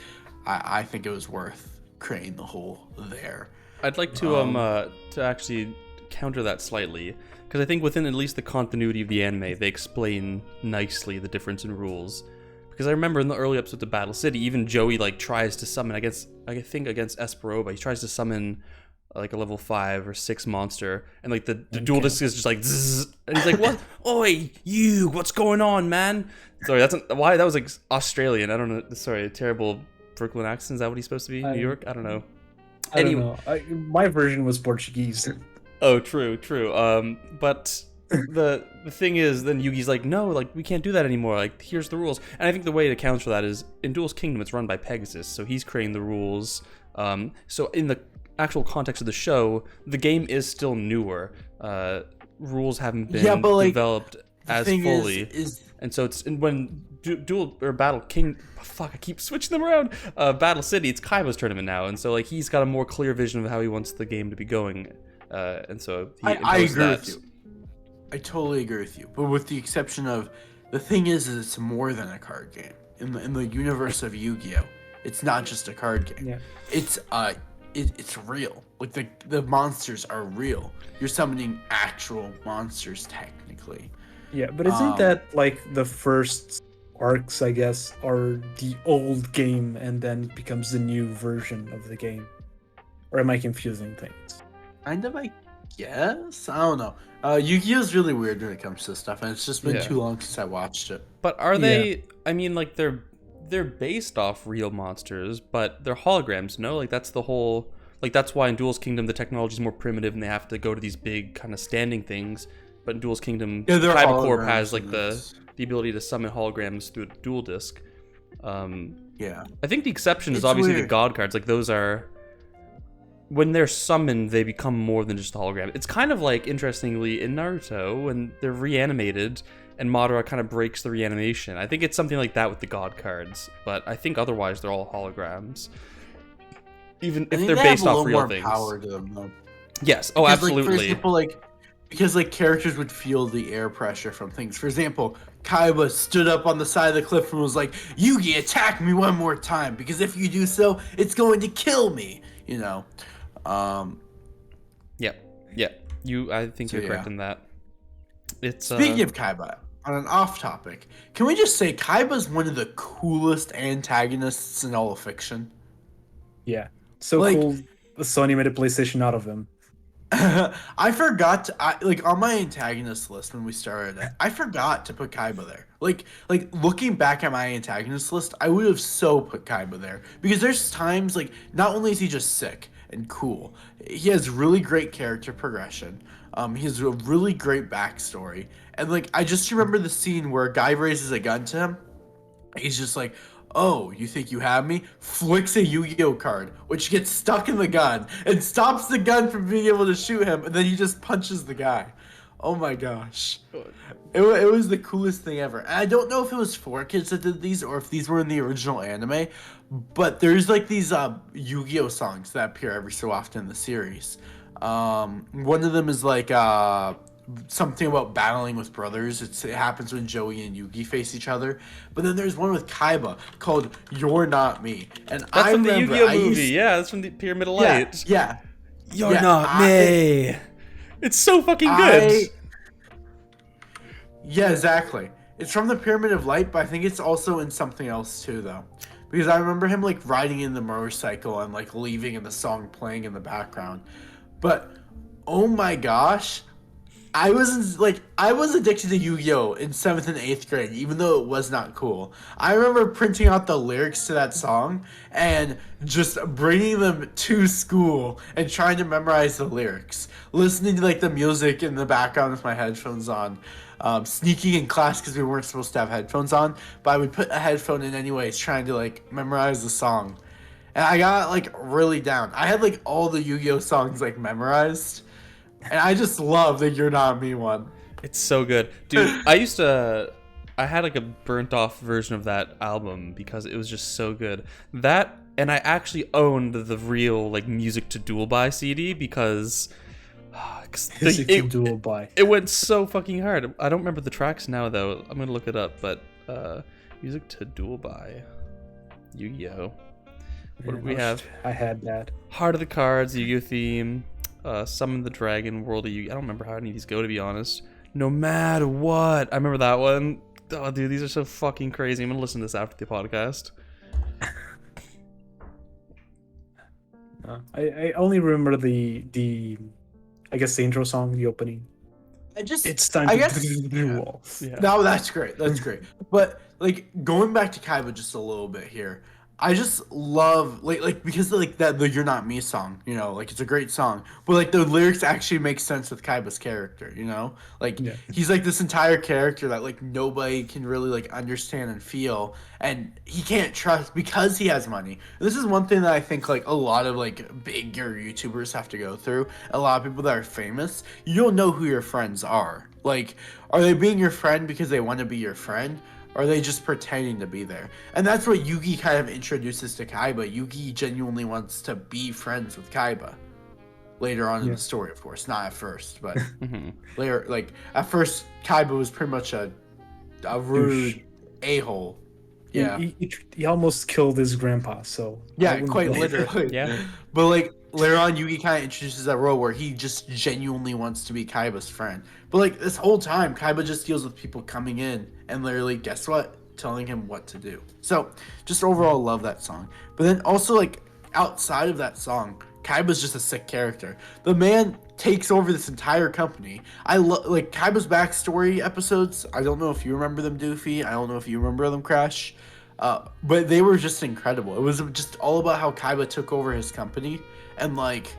I think it was worth creating the hole there. I'd like to actually counter that slightly, because I think within at least the continuity of the anime, they explain nicely the difference in rules. Because I remember in the early episodes of Battle City, even Joey like tries to summon against Esperoba, he tries to summon like a level 5 or 6 monster, and like the dual disc is just like zzz, and he's like, "What? Oi, you! What's going on, man?" Sorry, why that was like Australian. I don't know. Sorry, a terrible Brooklyn accent. Is that what he's supposed to be? New York? I don't know. I don't know. My version was Portuguese. Oh, true. But the thing is, then Yugi's like, no, like we can't do that anymore. Like, here's the rules. And I think the way it accounts for that is in Duel's Kingdom, it's run by Pegasus, so he's creating the rules. So in the actual context of the show, the game is still newer. Rules haven't been developed as fully. And so it's when Duel or Battle King, fuck, I keep switching them around. Battle City, it's Kaiba's tournament now, and so like he's got a more clear vision of how he wants the game to be going, and so I agree with you. I totally agree with you, but with the exception of the thing is it's more than a card game in the universe of Yu-Gi-Oh. It's not just a card game. Yeah. It's real. Like the monsters are real. You're summoning actual monsters technically. Yeah, but isn't that like the first arcs, I guess, are the old game and then it becomes the new version of the game? Or am I confusing things? Kind of, I guess. I don't know. Yu-Gi-Oh is really weird when it comes to stuff, and it's just been too long since I watched it. But are they? I mean, like they're based off real monsters, but they're holograms. No, like that's the whole. Like that's why in Duel's Kingdom the technology is more primitive, and they have to go to these big kind of standing things. But in Duel's Kingdom, Kaiba Corp has like the ability to summon holograms through a dual disc. Yeah. I think the exception is obviously the God cards. Like those are, when they're summoned, they become more than just a hologram. It's kind of like, interestingly, in Naruto, when they're reanimated and Madara kind of breaks the reanimation. I think it's something like that with the God cards, but I think otherwise they're all holograms. Even if they're based off real things. Power to them, though. Yes. Oh, because, absolutely. Like, for example, because characters would feel the air pressure from things. For example, Kaiba stood up on the side of the cliff and was like, "Yugi, attack me one more time, because if you do so, it's going to kill me." You know. Yeah. I think you're correct in that. It's Speaking of Kaiba, on an off topic, can we just say Kaiba's one of the coolest antagonists in all of fiction? Yeah. So cool. Sony made a PlayStation out of him. I forgot on my antagonist list when we started it, I forgot to put Kaiba there. Like looking back at my antagonist list, I would have so put Kaiba there because there's times not only is he just sick and cool, he has really great character progression. He has a really great backstory, and I just remember the scene where a guy raises a gun to him. He's just like, "Oh, you think you have me?" Flicks a Yu-Gi-Oh card, which gets stuck in the gun and stops the gun from being able to shoot him, and then he just punches the guy. Oh my gosh. It was the coolest thing ever. And I don't know if it was 4Kids that did these or if these were in the original anime, but there's like these Yu-Gi-Oh songs that appear every so often in the series. One of them is like something about battling with brothers. It happens when Joey and Yugi face each other. But then there's one with Kaiba called "You're Not Me," and That's from the Yu-Gi-Oh movie. Yeah, that's from the Pyramid of Light. Yeah, You're not me. It's so fucking good. Yeah, exactly. It's from the Pyramid of Light, but I think it's also in something else too, though. Because I remember him like riding in the motorcycle and like leaving and the song playing in the background. But oh my gosh, I was addicted to Yu-Gi-Oh in 7th and 8th grade, even though it was not cool. I remember printing out the lyrics to that song and just bringing them to school and trying to memorize the lyrics, listening to like the music in the background with my headphones on, sneaking in class because we weren't supposed to have headphones on, but I would put a headphone in anyways, trying to like memorize the song. And I got like really down. I had like all the Yu-Gi-Oh songs like memorized. And I just love the "You're Not Me" one. It's so good. Dude, I had like a burnt off version of that album because it was just so good. That, and I actually owned the real like Music to Duel By CD because it went so fucking hard. I don't remember the tracks now though. I'm gonna look it up, but Music to Duel By Yu-Gi-Oh. What do we have? I had that. Heart of the Cards, Yu-Gi-Oh theme. Summon the Dragon, World of Yu-Gi. I don't remember how any of these go, to be honest. No matter what. I remember that one. Oh, dude, these are so fucking crazy. I'm gonna listen to this after the podcast. I only remember the I guess the intro song, the opening. It's time to duel. Yeah. No, that's great. That's great. But like going back to Kaiba just a little bit here. I just love like because like that the "You're Not Me" song, you know, like it's a great song, but like the lyrics actually make sense with Kaiba's character, you know, like he's like this entire character that like nobody can really like understand and feel, and he can't trust because he has money. This is one thing that I think like a lot of like bigger YouTubers have to go through. A lot of people that are famous, you don't know who your friends are. Like, are they being your friend because they want to be your friend? Or are they just pretending to be there? And that's what Yugi kind of introduces to Kaiba. Yugi genuinely wants to be friends with Kaiba. Later on in the story, of course. Not at first, but later, like, at first, Kaiba was pretty much a rude a-hole. Yeah. He almost killed his grandpa, so... Yeah, quite literally. Yeah. But, like, later on, Yugi kind of introduces that role where he just genuinely wants to be Kaiba's friend. But, like, this whole time, Kaiba just deals with people coming in and literally, guess what? Telling him what to do. So, just overall love that song. But then also, like, outside of that song, Kaiba's just a sick character. The man takes over this entire company. I love, like, Kaiba's backstory episodes. I don't know if you remember them, Doofy. I don't know if you remember them, Crash. But they were just incredible. It was just all about how Kaiba took over his company and, like,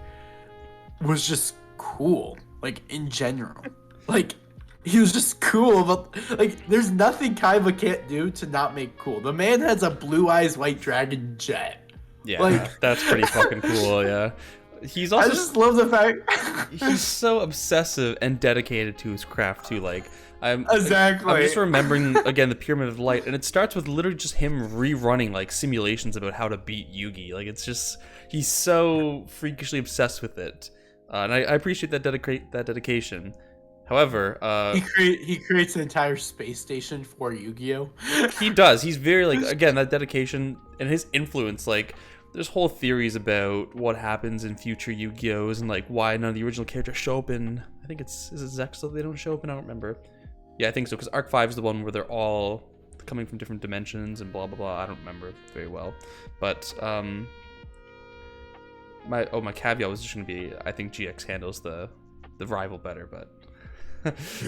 was just cool. Like, in general. Like, he was just cool. But, like, there's nothing Kaiba can't do to not make cool. The man has a blue eyes white dragon jet. Yeah, like, that's pretty fucking cool, yeah. He's also... I just love the fact... he's so obsessive and dedicated to his craft, too. Like, I'm just remembering, again, the Pyramid of Light, and it starts with literally just him rerunning, like, simulations about how to beat Yugi. Like, it's just... he's so freakishly obsessed with it. And I appreciate that dedication. However, he creates an entire space station for Yu-Gi-Oh! He does. He's very, like, again, that dedication and his influence, like, there's whole theories about what happens in future Yu-Gi-Ohs and, like, why none of the original characters show up in, I think is it Zex that they don't show up in? I don't remember. Yeah, I think so, because Arc 5 is the one where they're all coming from different dimensions and blah, blah, blah. I don't remember very well. But, my caveat was just going to be, I think GX handles the rival better, but...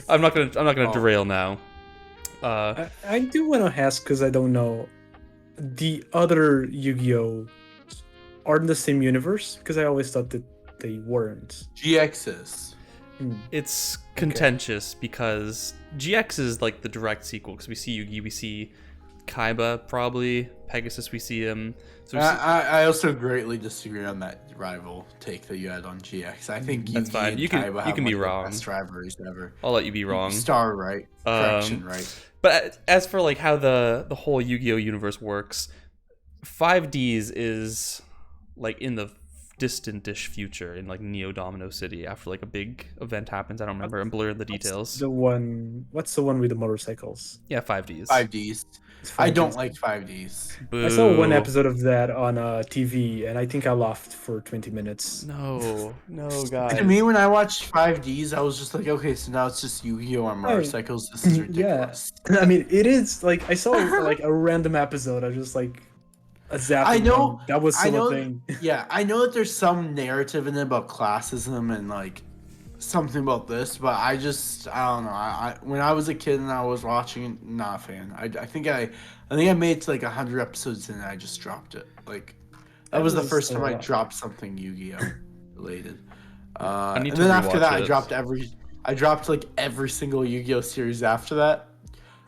I'm not gonna derail now. I do want to ask because I don't know. The other Yu-Gi-Oh are in the same universe because I always thought that they weren't. GX's. It's contentious because GX is like the direct sequel because we see Yugi, we see Kaiba probably. Pegasus, we see him. So I also greatly disagree on that rival take that you had on GX. I think That's Yugi fine. and You can Kaiba have be one of the wrong. best rivalries ever. I'll let you be wrong. Star right, correction right. But as for like how the whole Yu-Gi-Oh universe works, 5Ds is like in the distant-ish future in like Neo Domino City after like a big event happens. I don't remember. I'm blurring the details. What's the one with the motorcycles? Yeah, 5Ds. 5Ds. It's I 5Ds. don't like 5Ds. Boo. I saw one episode of that on TV, and I think I laughed for 20 minutes. No, guys. To me, when I watched 5Ds, I was just like, okay, so now it's just Yu-Gi-Oh on motorcycles. This is ridiculous. Yeah. I mean, it is like I saw like a random episode. I was just like a zap. I know that was still I know, a thing. Yeah, I know that there's some narrative in it about classism and like something about this, but I don't know. I when I was a kid and I was watching it, not a fan. I think I made it to like 100 episodes and I just dropped it. Like that was the first time I dropped something Yu-Gi-Oh related. And then after that, I dropped like every single Yu-Gi-Oh series after that.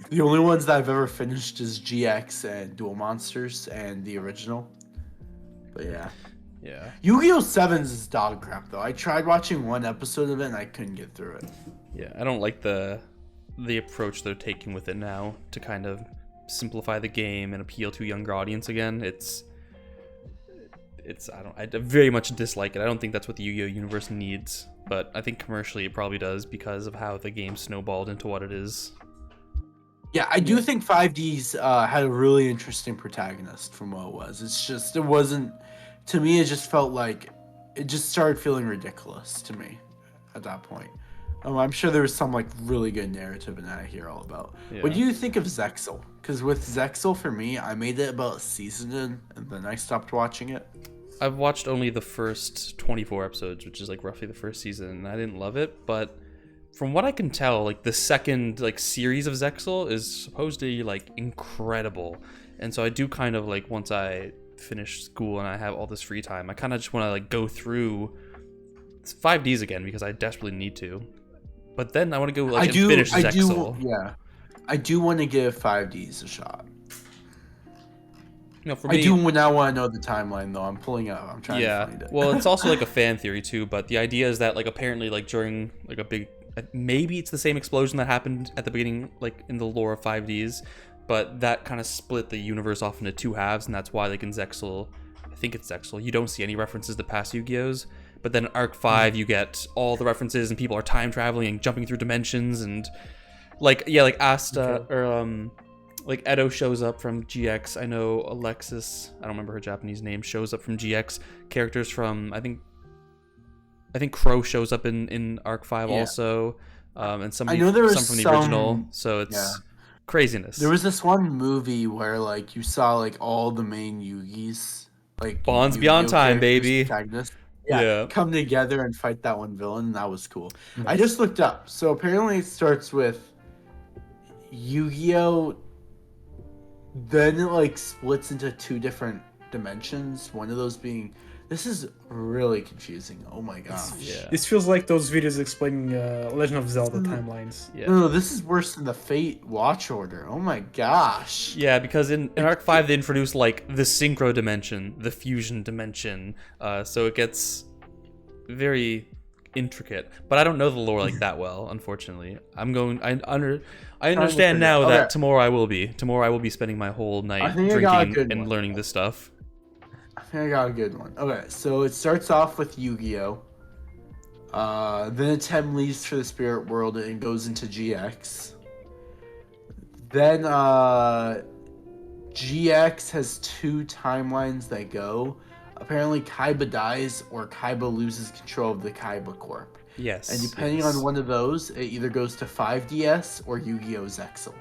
The only ones that I've ever finished is GX and Duel Monsters and the original. But yeah. Yeah. Yu-Gi-Oh! 7s is dog crap though. I tried watching one episode of it and I couldn't get through it. Yeah, I don't like the approach they're taking with it now to kind of simplify the game and appeal to a younger audience again. I very much dislike it. I don't think that's what the Yu-Gi-Oh! Universe needs, but I think commercially it probably does because of how the game snowballed into what it is. Yeah, I do think 5Ds had a really interesting protagonist from what it was. It's just, it wasn't, to me, it just felt like, it just started feeling ridiculous to me at that point. I'm sure there was some like really good narrative in that I hear all about. Yeah. What do you think of Zexal? Because with Zexal, for me, I made it about a season in, and then I stopped watching it. I've watched only the first 24 episodes, which is like roughly the first season, and I didn't love it, but from what I can tell, like the second like series of Zexal is supposedly like incredible. And so I do kind of like, once I finish school and I have all this free time, I kind of just want to like go through 5Ds again because I desperately need to. But then I want to go like finish Zexal. I do want to give 5Ds a shot. No, for me, I do now want to know the timeline though. I'm pulling up. I'm trying to find it. Well, it's also like a fan theory too, but the idea is that like apparently like during like a big, maybe it's the same explosion that happened at the beginning like in the lore of 5Ds, but that kind of split the universe off into two halves, and that's why like in Zexal, I think it's Zexal, you don't see any references to past Yu-Gi-Ohs, but then in Arc 5 you get all the references and people are time traveling and jumping through dimensions, and like like Asta or like Edo shows up from GX. I know Alexis, I don't remember her Japanese name, shows up from GX. Characters from I think Crow shows up in Arc 5 also, and some from the original. So it's craziness. There was this one movie where like you saw like all the main Yugis, like Bonds Beyond Time, baby. Come together and fight that one villain. And that was cool. Nice. I just looked up. So apparently it starts with Yu-Gi-Oh! Then it like splits into two different dimensions. One of those being, this is really confusing. Oh my gosh. Yeah. This feels like those videos explaining Legend of Zelda timelines. Yeah. No, this is worse than the Fate Watch Order. Oh my gosh. Yeah, because in Arc 5 they introduced like the Synchro Dimension, the Fusion Dimension. So it gets very intricate, but I don't know the lore like that well, unfortunately. I understand now that tomorrow I will be spending my whole night drinking and learning this stuff. I think I got a good one. Okay, so it starts off with Yu-Gi-Oh! Then Atem leaves for the spirit world and goes into GX. Then GX has two timelines that go. Apparently Kaiba dies or Kaiba loses control of the Kaiba Corp. Yes. And depending on one of those, it either goes to 5DS or Yu-Gi-Oh! Zexal.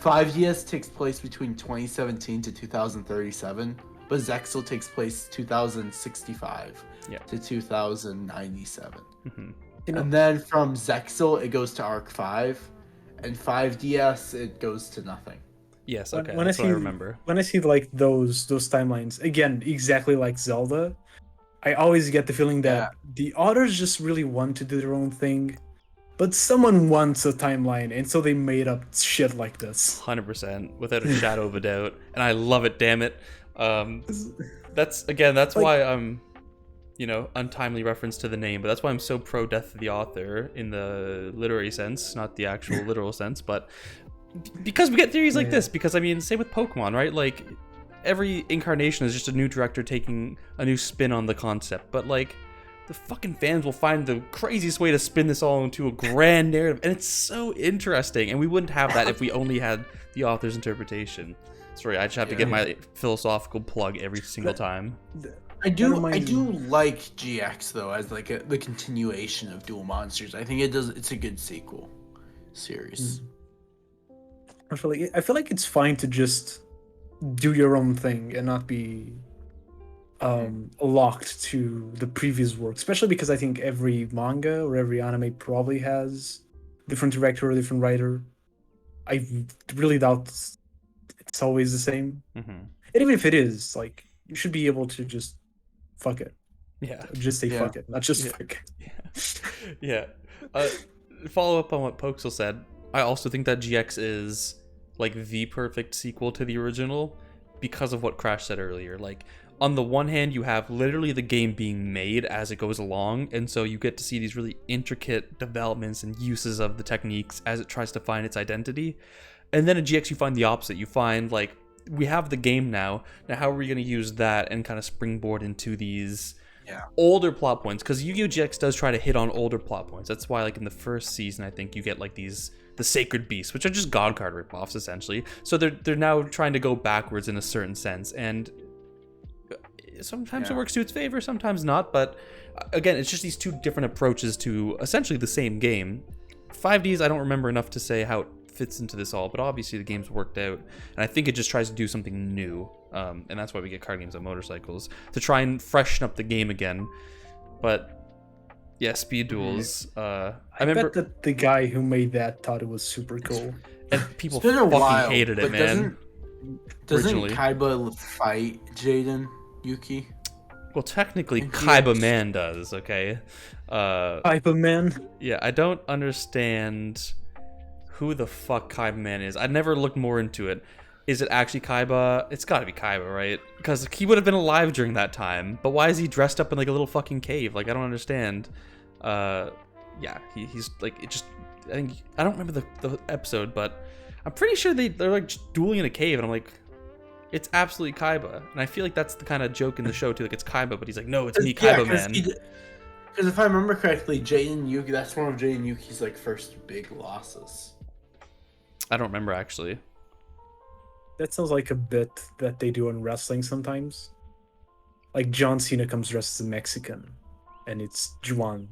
5DS takes place between 2017 to 2037, but Zexal takes place 2065 to 2097. Mm-hmm. And then from Zexal, it goes to Arc 5, and 5DS, it goes to nothing. Yes, okay, that's what I remember. When I see like those timelines, again, exactly like Zelda, I always get the feeling that the authors just really want to do their own thing. but someone wants a timeline, and so they made up shit like this. 100%, without a shadow of a doubt, and I love it. Damn it. That's Like- why I'm, untimely reference to the name, but that's why I'm so pro death of the author in the literary sense, not the actual literal sense, but because we get theories like this. Because I mean, same with Pokemon, right? Like every incarnation is just a new director taking a new spin on the concept, but like the fucking fans will find the craziest way to spin this all into a grand narrative, and it's so interesting, and we wouldn't have that if we only had the author's interpretation. Sorry, I just have to get my philosophical plug every single time. I do like GX though as like the continuation of Duel Monsters. I think it's a good sequel series. I feel like it's fine to just do your own thing and not be locked to the previous work, especially because I think every manga or every anime probably has different director or different writer. I really doubt it's always the same. And even if it is, like, you should be able to just fuck it. Yeah. Just say fuck it, not just fuck it. Yeah. Follow up on what Poxal said. I also think that GX is like the perfect sequel to the original because of what Crash said earlier. Like, on the one hand, you have literally the game being made as it goes along, and so you get to see these really intricate developments and uses of the techniques as it tries to find its identity. And then in GX, you find the opposite. You find, like, we have the game now. Now, how are we going to use that and kind of springboard into these older plot points? Because Yu-Gi-Oh! GX does try to hit on older plot points. That's why, like, in the first season, I think you get, like, the Sacred Beasts, which are just God card ripoffs, essentially. So they're now trying to go backwards in a certain sense. And sometimes it works to its favor, sometimes not. But, again, it's just these two different approaches to essentially the same game. 5Ds, I don't remember enough to say how it fits into this all, but obviously the game's worked out, and I think it just tries to do something new, and that's why we get card games on motorcycles, to try and freshen up the game again. But yeah, speed duels. I remember bet that the guy who made that thought it was super cool, and people It's been a fucking while, hated it, but man. Doesn't Originally. Kaiba fight Jaden Yuki? Well, technically, And Kaiba GX. Man does. Okay. type of man. Yeah, I don't understand who the fuck Kaiba Man is. I never looked more into it. Is it actually Kaiba? It's gotta be Kaiba, right? Because he would have been alive during that time. But why is he dressed up in like a little fucking cave? Like, I don't understand. Yeah, he's like, it just, I don't remember the episode, but I'm pretty sure they're like just dueling in a cave, and I'm like, it's absolutely Kaiba. And I feel like that's the kind of joke in the show too, like it's Kaiba, but he's like, no, it's me, Kaiba Man. Because if I remember correctly, Jaden Yuki, that's one of Jaden Yuki's like first big losses. I don't remember actually. That sounds like a bit that they do in wrestling sometimes. Like John Cena comes dressed as a Mexican, and it's Juan.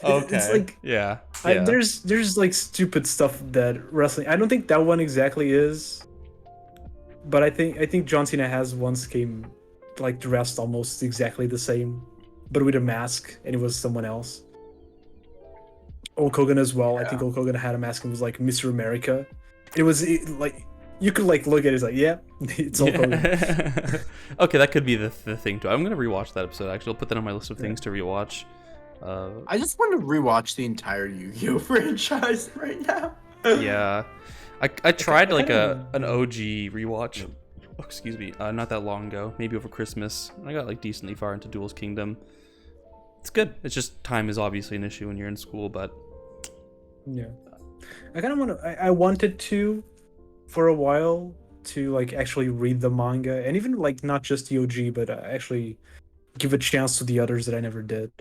Okay. It's like yeah. there's like stupid stuff that wrestling. I don't think that one exactly is, but I think John Cena has once came like dressed almost exactly the same, but with a mask, and it was someone else. Hulk Hogan as well. I think Hulk Hogan had a mask and was like Mr. America. Like you could like look at it, it's like, yeah, it's Hulk Hogan. Okay, that could be the thing too. I'm gonna rewatch that episode. Actually, I'll put that on my list of things to rewatch. I just want to rewatch the entire Yu-Gi-Oh franchise right now. Yeah, I tried like an OG rewatch. Oh, excuse me, not that long ago, maybe over Christmas. I got like decently far into Duel's Kingdom. It's good. It's just time is obviously an issue when you're in school, but yeah, I kind of want to. I wanted to, for a while, to like actually read the manga, and even like not just the OG, but actually give a chance to the others that I never did.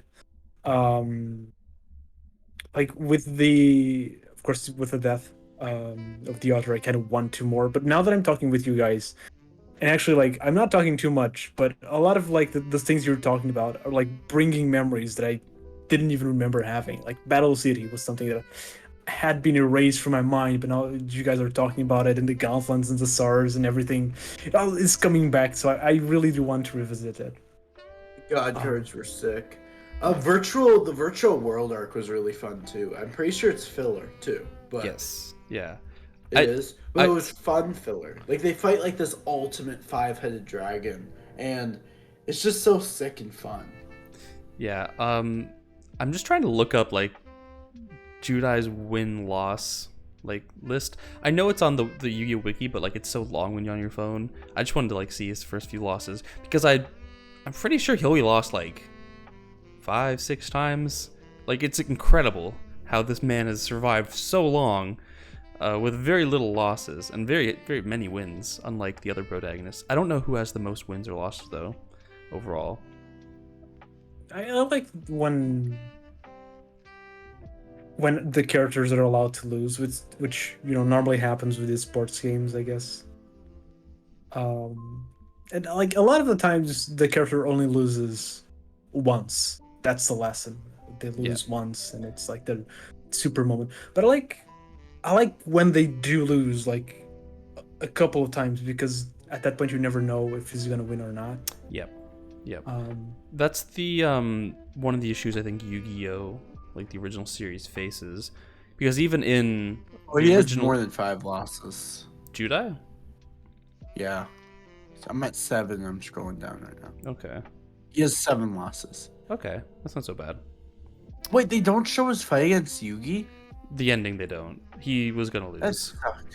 Like with of course, with the death of the author, I kind of want to more. But now that I'm talking with you guys, and actually, like, I'm not talking too much, but a lot of like the things you're talking about are like bringing memories that I didn't even remember having. Like Battle City was something that had been erased from my mind, but now you guys are talking about it, and the Gauntlets and the SARS and everything, it all is coming back. So I really do want to revisit it. God cards were sick. The virtual world arc was really fun too. I'm pretty sure it's filler too, but yes, yeah, it is. But it was fun filler. Like they fight like this ultimate 5-headed dragon, and it's just so sick and fun. yeah. I'm just trying to look up like Judai's win-loss like list. I know it's on the Yu-Gi-Oh wiki, but like it's so long when you're on your phone. I just wanted to like see his first few losses because I'm pretty sure he only lost like 5-6 times. Like it's incredible how this man has survived so long with very little losses and very many wins, unlike the other protagonists. I don't know who has the most wins or losses though overall. I like when the characters are allowed to lose, which normally happens with these sports games, I guess. And like a lot of the times, the character only loses once. That's the lesson. They lose once, and it's like the super moment. But I like when they do lose like a couple of times, because at that point you never know if he's gonna win or not. Yep. That's the one of the issues I think Yu-Gi-Oh, like the original series, faces, because even in he has more than 5 losses. Judai? Yeah, so I'm at 7. I'm scrolling down right now. Okay. He has 7 losses. Okay, that's not so bad. Wait, they don't show his fight against Yugi? The ending, they don't. He was gonna lose. That sucks.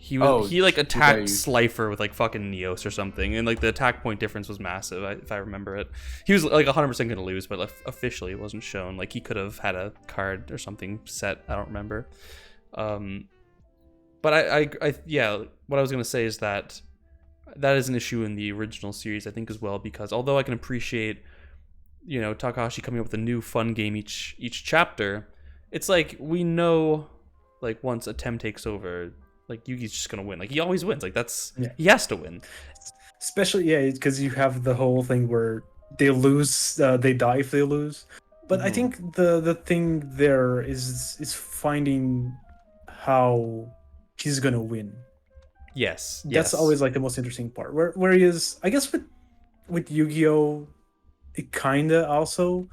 He like attacked Slifer with like fucking Neos or something, and like the attack point difference was massive, if I remember it. He was like 100% gonna lose, but like, officially it wasn't shown. Like he could have had a card or something set. I don't remember. But I yeah, what I was gonna say is that is an issue in the original series, I think, as well, because although I can appreciate Takahashi coming up with a new fun game each chapter, it's like we know like once a Tem takes over, like Yugi's just gonna win. Like he always wins. Like he has to win. Especially because you have the whole thing where they lose, they die if they lose. But I think the thing there is finding how he's gonna win. Yes. That's always like the most interesting part. Whereas I guess with Yu-Gi-Oh, it kinda also,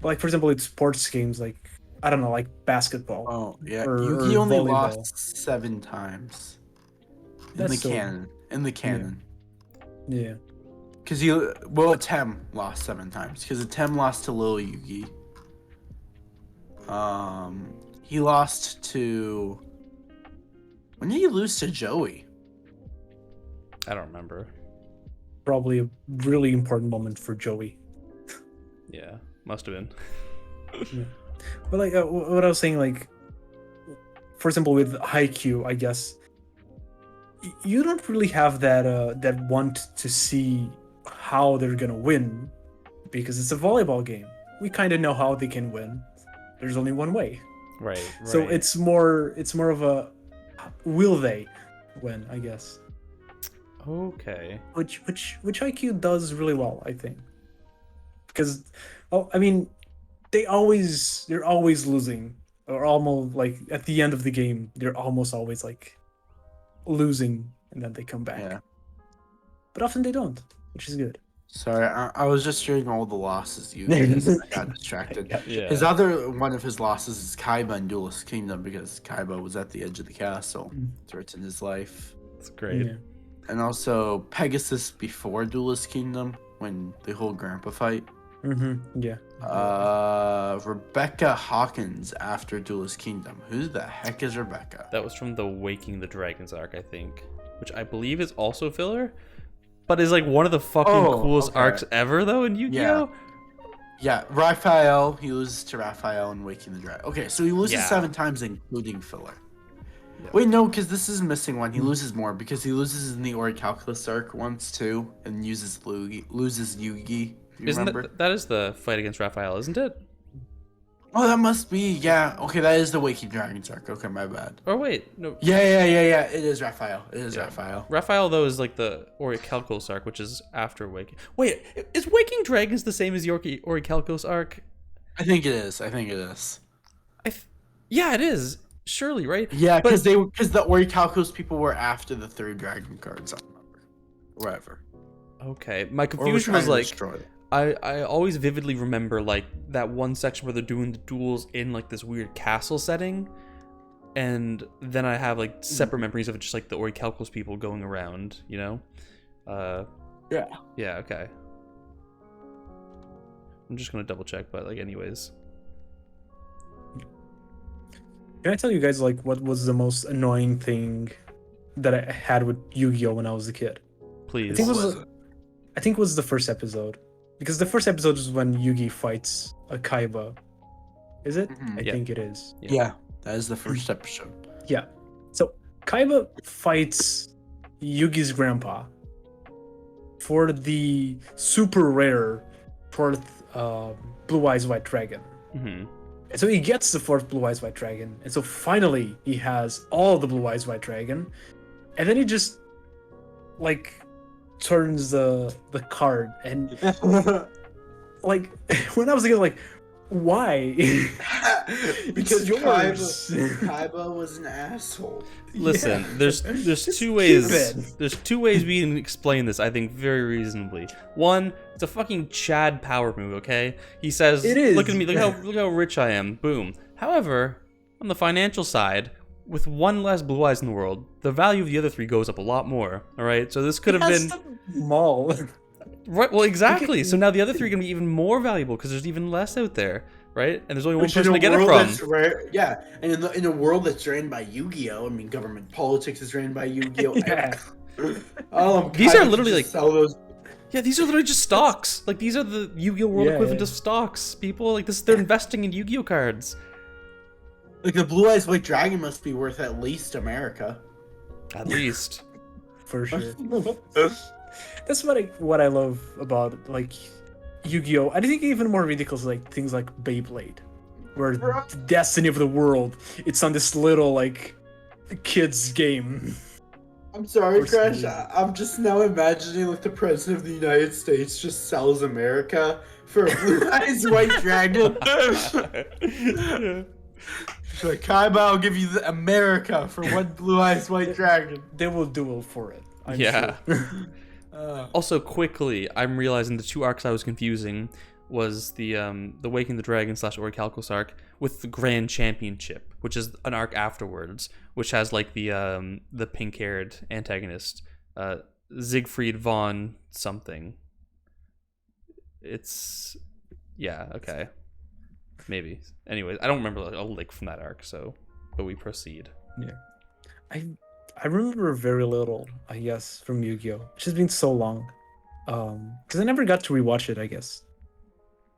like for example, it's sports games like, I don't know, like basketball. Oh yeah, Yugi only lost 7 times in That's the canon. In the canon, yeah. Because Tem lost 7 times. Because Tem lost to Lil Yugi. He lost to. When did he lose to Joey? I don't remember. Probably a really important moment for Joey. Yeah, must have been. Yeah. But like what I was saying, like for example with Haikyuu, I guess you don't really have that want to see how they're gonna win, because it's a volleyball game. We kind of know how they can win. There's only one way. Right. So it's more of a will they win, I guess. Okay. Which Haikyuu does really well, I think. Because I mean, they're always losing, or almost like at the end of the game they're almost always like losing, and then they come back. Yeah. But often they don't, which is good. Sorry, I was just hearing all the losses you did, and I got distracted. Yeah. His other one of his losses is Kaiba in Duelist Kingdom, because Kaiba was at the edge of the castle, threatened his life. That's great. Yeah. And also Pegasus before Duelist Kingdom, when the whole grandpa fight. Yeah. Rebecca Hawkins after Duelist Kingdom. Who the heck is Rebecca? That was from the Waking the Dragons arc, I think, which I believe is also filler, but is like one of the fucking coolest arcs ever, though, in Yu-Gi-Oh! Yeah, Raphael. He loses to Raphael in Waking the Dragon. Okay, so he loses 7 times, including filler. Yeah. Wait, no, because this is missing one. He loses more, because he loses in the Orichalcus arc once too, and loses Yugi. Isn't that is the fight against Raphael, isn't it? Oh, that must be, yeah. Okay, that is the Waking Dragons arc. Okay, my bad. Or wait, no. Yeah. It is Raphael. Raphael. Raphael, though, is like the Orichalcos arc, which is after Waking. Wait, is Waking Dragons the same as the Orichalcos arc? I think it is. Yeah, it is. Surely, right? Yeah, because the Orichalcos people were after the 3rd dragon cards, I remember. Whatever. Okay, my confusion was like, I always vividly remember like that one section where they're doing the duels in like this weird castle setting, and then I have like separate memories of just like the Orichalcos people going around, you know? Yeah, okay. I'm just gonna double check, but like anyways. Can I tell you guys like what was the most annoying thing that I had with Yu-Gi-Oh when I was a kid? Please. I think it What was, was it? I think it was the first episode, because the first episode is when Yugi fights a Kaiba. Is it? Mhm. I Yeah. think it is. Yeah, that is the first episode. Yeah. So Kaiba fights Yugi's grandpa for the super rare fourth Blue Eyes White Dragon. Hmm. And so he gets the fourth Blue Eyes White Dragon, and so finally he has all the Blue Eyes White Dragon, and then he just like turns the card, and like when I was thinking like, why? Because It's yours. Kaiba was an asshole. Listen, Yeah. there's Just two keep ways. it. There's two ways we can explain this. I think very reasonably. One, it's a fucking Chad power move. Okay, he says, It is. "Look at me. Look how rich I am." Boom. However, on the financial side, with one less blue eyes in the world, the value of the other three goes up a lot more. All right, so this could have been mall. right. Well, exactly. So now the other three are gonna be even more valuable because there's even less out there, right? And there's only one Which in person a to get it world from. that's rare, yeah, and in a world that's ran by Yu-Gi-Oh, I mean, government politics is ran by Yu-Gi-Oh. Yeah. These are Kaiba literally, can like- just sell those. Yeah, these are literally just stocks. Like these are the Yu-Gi-Oh world Yeah, equivalent yeah. of stocks. People like this. They're investing in Yu-Gi-Oh cards. Like the Blue Eyes White Dragon must be worth at least America. At least. For sure. That's what I love about like Yu-Gi-Oh. I think even more ridiculous like things like Beyblade, where the destiny of the world it's on this little like kids game. I'm sorry, Or Crash. something. I'm just now imagining like the president of the United States just sells America for a Blue Eyes White Dragon. She's like, Kaiba, I'll give you America for one Blue Eyes White Dragon. They will duel for it. I'm Yeah. sure. Also, quickly, I'm realizing the two arcs I was confusing was the Waking the Dragon / Orichalcos arc with the Grand Championship, which is an arc afterwards, which has like the pink-haired antagonist, Siegfried von something. It's okay, maybe. Anyways, I don't remember a lick from that arc, but we proceed. I remember very little, I guess, from Yu-Gi-Oh. It's just been so long. Because I never got to rewatch it, I guess.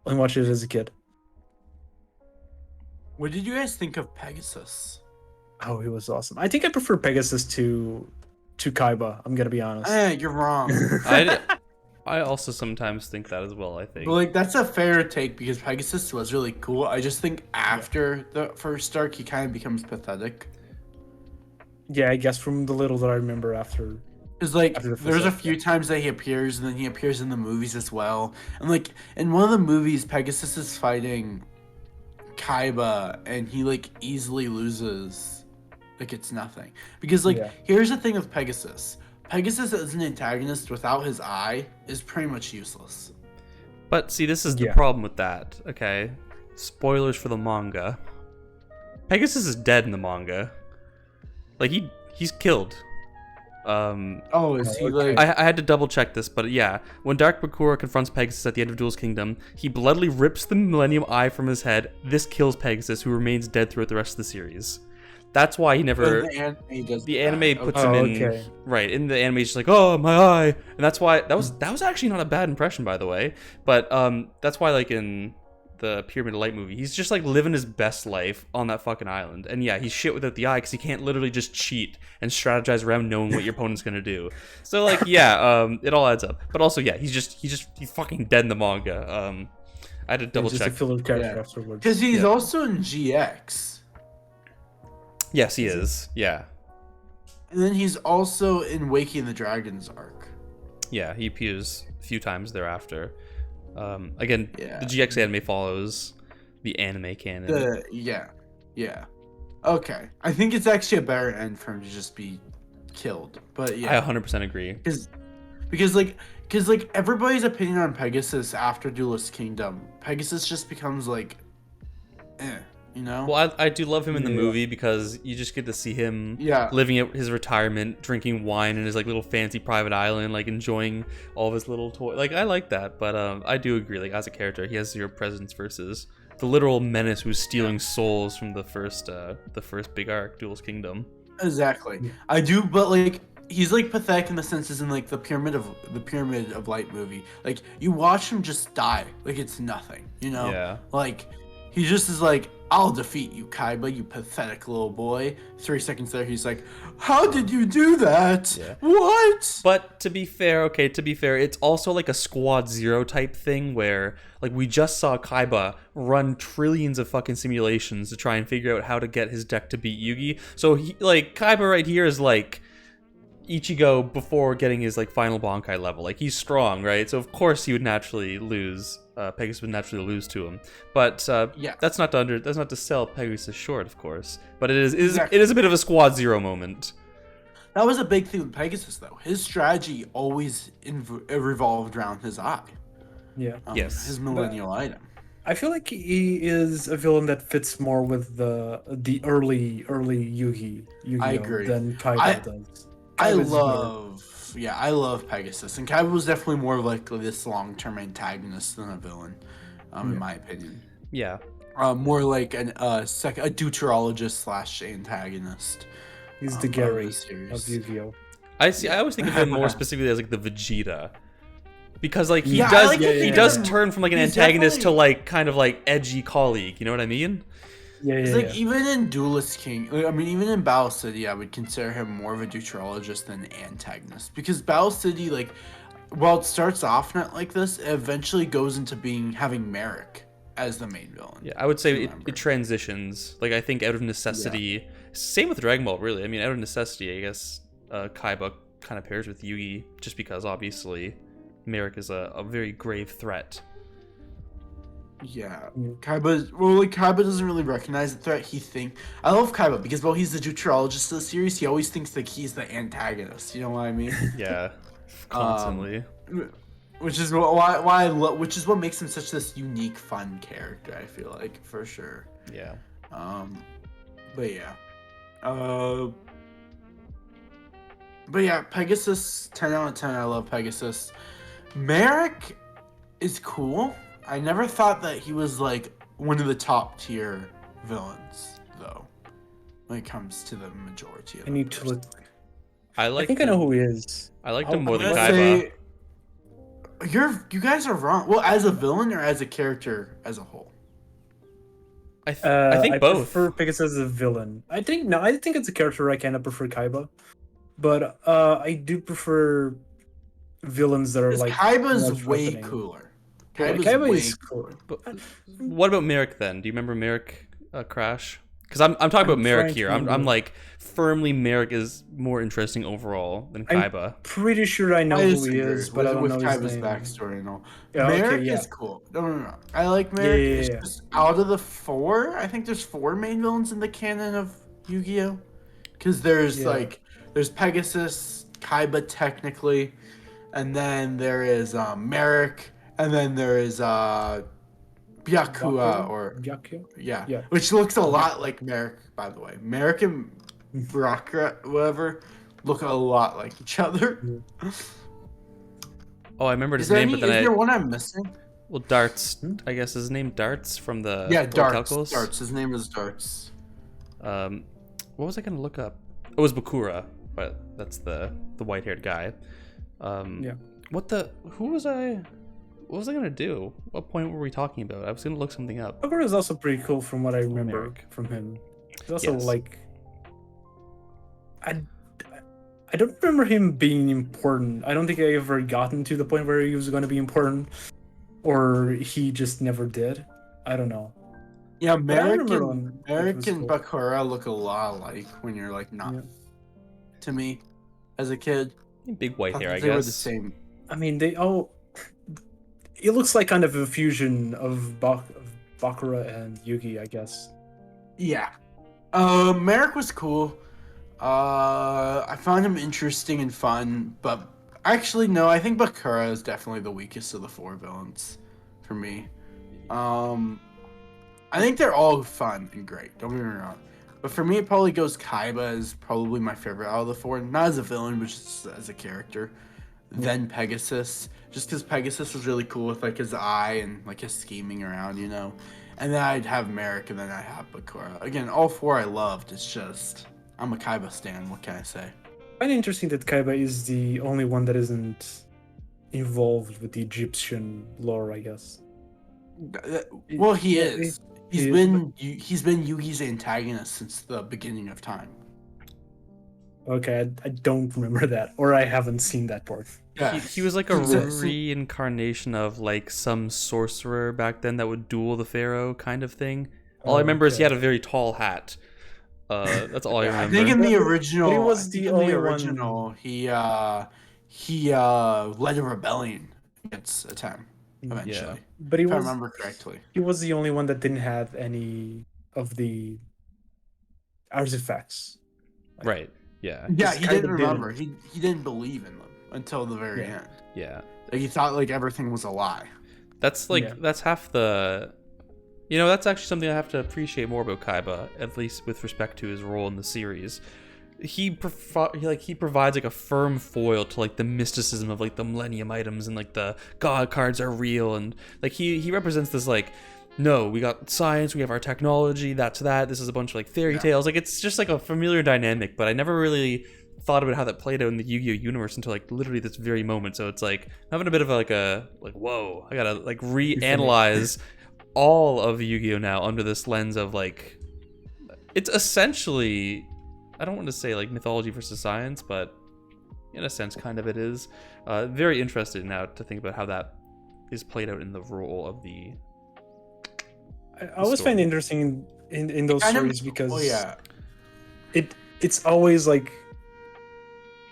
I watched it as a kid. What did you guys think of Pegasus? Oh, it was awesome. I think I prefer Pegasus to Kaiba, I'm gonna be honest. You're wrong. I also sometimes think that as well. I think. But like that's a fair take because Pegasus was really cool. I just think after the first arc, he kind of becomes pathetic. Yeah, I guess from the little that I remember after. Because like After the first there's a arc, few times that he appears, and then he appears in the movies as well. And like in one of the movies, Pegasus is fighting Kaiba, and he like easily loses. Like it's nothing. Because like Yeah. here's the thing with Pegasus. Pegasus as an antagonist without his eye is pretty much useless. But see, this is the Yeah. problem with that. Okay, spoilers for the manga. Pegasus is dead in the manga. Like he's killed. Oh, is he okay. like? I had to double check this, but yeah, when Dark Bakura confronts Pegasus at the end of Duel's Kingdom, he bloodily rips the Millennium Eye from his head. This kills Pegasus, who remains dead throughout the rest of the series. That's why he never. The anime does. The that. anime puts Okay. him Oh, in okay. right in the anime. He's just like, oh, my eye, and that's why that was actually not a bad impression, by the way. But that's why like in the Pyramid of Light movie, he's just like living his best life on that fucking island. And yeah, he's shit without the eye because he can't literally just cheat and strategize around knowing what your opponent's gonna do. So like yeah, it all adds up. But also yeah, he's fucking dead in the manga. I had to double Just a check. filler character Yeah. afterwards. Because he's Yeah. also in GX. Yes, he is. Yeah. And then he's also in Waking the Dragons arc. Yeah, he appears a few times thereafter. Again, Yeah. the GX anime follows the anime canon. Yeah. Okay. I think it's actually a better end for him to just be killed. But I yeah. 100% agree. Because everybody's opinion on Pegasus after Duelist Kingdom, Pegasus just becomes like you know? Well, I do love him in the Yeah. movie because you just get to see him Yeah. living at his retirement, drinking wine in his like little fancy private island, like enjoying all of his little toys. Like I like that, but I do agree. Like as a character, he has zero presence versus the literal menace who's stealing souls from the first big arc, Duel's Kingdom. Exactly. I do, but like he's like pathetic in the sense as in like the Pyramid of Light movie. Like you watch him just die, like it's nothing, you know? Yeah. Like he just is like, I'll defeat you, Kaiba, you pathetic little boy. 3 seconds there, he's like, how did you do that? Yeah. What? But to be fair, it's also like a Squad Zero type thing where like we just saw Kaiba run trillions of fucking simulations to try and figure out how to get his deck to beat Yugi. So he, like Kaiba right here is like Ichigo before getting his like final Bankai level. Like he's strong, right? So of course he would naturally lose. Pegasus would naturally lose to him, but Yeah. that's not to sell Pegasus short, of course. But it Exactly. is a bit of a Squad Zero moment. That was a big thing with Pegasus, though. His strategy always revolved around his eye. Yeah. Yes. His millennial item. I feel like he is a villain that fits more with the early Yu-Gi-Oh I agree. than Kaiba I- does. I Kaiba's better. love Pegasus, and Kaiba was definitely more of like this long-term antagonist than a villain, in my opinion. Yeah. More like a deuterologist / antagonist. He's the of Gary the series. of Yu-Gi-Oh. I always think of him more specifically as like the Vegeta, because like he Yeah, I does like to think does of him- turn from like an he's antagonist to definitely- like kind of like edgy colleague. You know what I mean? Yeah, It's yeah, like yeah. even in Duelist King, I mean even in Battle City, I would consider him more of a deuterologist than an antagonist, because Battle City, like, while it starts off not like this, it eventually goes into having Merrick as the main villain. Yeah, I would say Remember. it transitions. Like I think out of necessity. Same with Dragon Ball, really. I mean, out of necessity, I guess Kaiba kind of pairs with Yugi just because obviously Merrick is a very grave threat. Yeah, Yeah. Kaiba doesn't really recognize the threat. I love Kaiba because while he's the deuterologist of the series, he always thinks like he's the antagonist. You know what I mean? Yeah, constantly. Which is which is what makes him such this unique, fun character. I feel like for sure. Yeah. But yeah. But yeah, Pegasus, 10 out of 10. I love Pegasus. Merrick is cool. I never thought that he was like one of the top tier villains, though, when it comes to the majority of I need to look. I think I know who he is. I liked him more I'm than gonna Kaiba. say you guys are wrong. Well, as a villain or as a character as a whole? I think I both. prefer Pegasus as a villain. I think it's a character I kind of prefer Kaiba, but I do prefer villains that are Because like Kaiba's more way threatening. cooler. Yeah, Kaiba's Kaiba way is cool. But what about Merrick then? Do you remember Merrick Crash? Because I'm talking about Merrick trying here. to I'm remember. like firmly Merrick is more interesting overall than I'm Kaiba. Pretty sure I know I who disagree he is, but I don't with know Kaiba's his name. backstory and all. Yeah, okay, Merrick yeah. is cool. No. I like Merrick. Yeah. It's just out of the 4, I think there's 4 main villains in the canon of Yu-Gi-Oh! Because there's there's Pegasus, Kaiba technically, and then there is Merrick, and then there is Byakua or Byakuya? yeah, Yeah. which looks a lot like Merrick, by the way. Merrick and Baraka, whatever, look a lot like each other. Oh, I remembered Is his name, is but then there one I'm missing? well, Darts. I guess his name Darts from the Yeah, Boy Darts. Calculus. Darts. His name is Darts. What was I gonna look up? It was Bakura, but that's the white-haired guy. Yeah. What was I gonna do? What point were we talking about? I was gonna look something up. Bakura is also pretty cool from what I remember Merrick. from him. He's also Yes. like I don't remember him being important. I don't think I ever gotten to the point where he was going to be important, or he just never did. I don't know. Yeah, I Merrick remember and, when it Merrick was and cool. Bakura look a lot alike when you're like not. Yeah. To me, as a kid, Big white hair, I they were the guess. same. I mean, they all. It looks like kind of a fusion of Bakura and Yugi, I guess. Yeah. Merrick was cool. I found him interesting and fun, but actually no, I think Bakura is definitely the weakest of the 4 villains for me. I think they're all fun and great, don't get me wrong. But for me, it probably goes Kaiba is probably my favorite out of the 4. Not as a villain, but just as a character. then Pegasus, just because Pegasus was really cool with like his eye and like his scheming around, you know. And then I'd have Merrick, and then I have Bakura. Again, all four I loved. It's just I'm a Kaiba stan. What can I say? Kind of interesting that Kaiba is the only one that isn't involved with the Egyptian lore, I guess. Well, he is. He's been but- Yugi's antagonist since the beginning of time. Okay, I don't remember that, or I haven't seen that part. Yeah, He was like a Since- reincarnation of like some sorcerer back then that would duel the pharaoh kind of thing. All I remember is he Okay. had a very tall hat. That's all I I remember. think in the But original, he was I think the in only the one- original, he led a rebellion against Atem eventually. But he If I was remember correctly. he was the only one that didn't have any of the artifacts. Right. Yeah. Yeah, Just he kinda didn't remember. didn't. He didn't believe in them until the very Yeah. end. Yeah. Like he thought like everything was a lie. That's like Yeah. that's half the. You know, that's actually something I have to appreciate more about Kaiba, at least with respect to his role in the series. He provides like a firm foil to like the mysticism of like the Millennium items and like the God cards are real, and like he represents this like, no, we got science, we have our technology, that's that. This is a bunch of like fairy tales. Like it's just like a familiar dynamic, but I never really thought about how that played out in the Yu-Gi-Oh universe until like literally this very moment. So it's like I'm having a bit of like whoa, I gotta like reanalyze all of Yu-Gi-Oh now under this lens of like, it's essentially, I don't want to say like mythology versus science, but in a sense kind of it is. Very interested now to think about how that is played out in the role of the I always story. find it interesting in those Kind of- stories because well, yeah. it's always like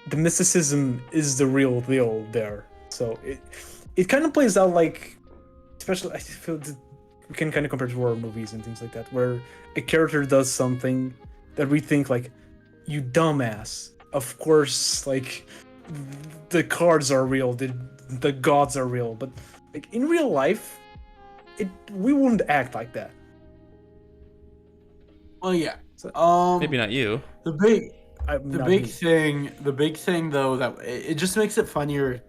the mysticism is the real deal there. So it kind of plays out like, especially I feel that we can kind of compare to horror movies and things like that, where a character does something that we think like, you dumbass. Of course, like the cards are real, the gods are real, but like in real life, we wouldn't act like that. Well, yeah. So- maybe not you. The big I'm The not big being- thing though, that it just makes it funnier.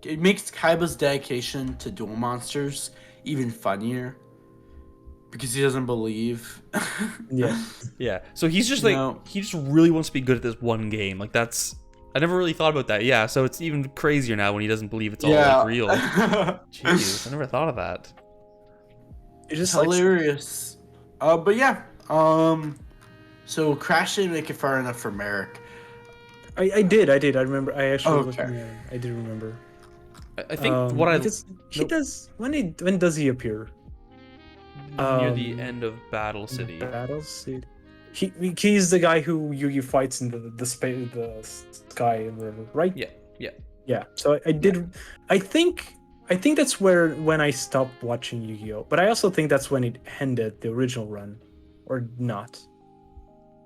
It makes Kaiba's dedication to duel monsters even funnier because he doesn't believe. Yeah. Yeah, so he's just You like know- he just really wants to be good at this one game. Like that's, I never really thought about that. Yeah, so it's even crazier now when he doesn't believe it's all like real. Jeez, I never thought of that. It's just It's like hilarious. But yeah. So Crash didn't make it far enough for Merrick. I did. I remember. I actually looked Okay. there. I did remember. I think what I because he nope. does when does he appear? near the um, end of Battle In City. Battle City. He's the guy who Yugi fights in the sky and whatever, right? Yeah, yeah. Yeah. So I did. I think that's when I stopped watching Yu-Gi-Oh. But I also think that's when it ended the original run, or not.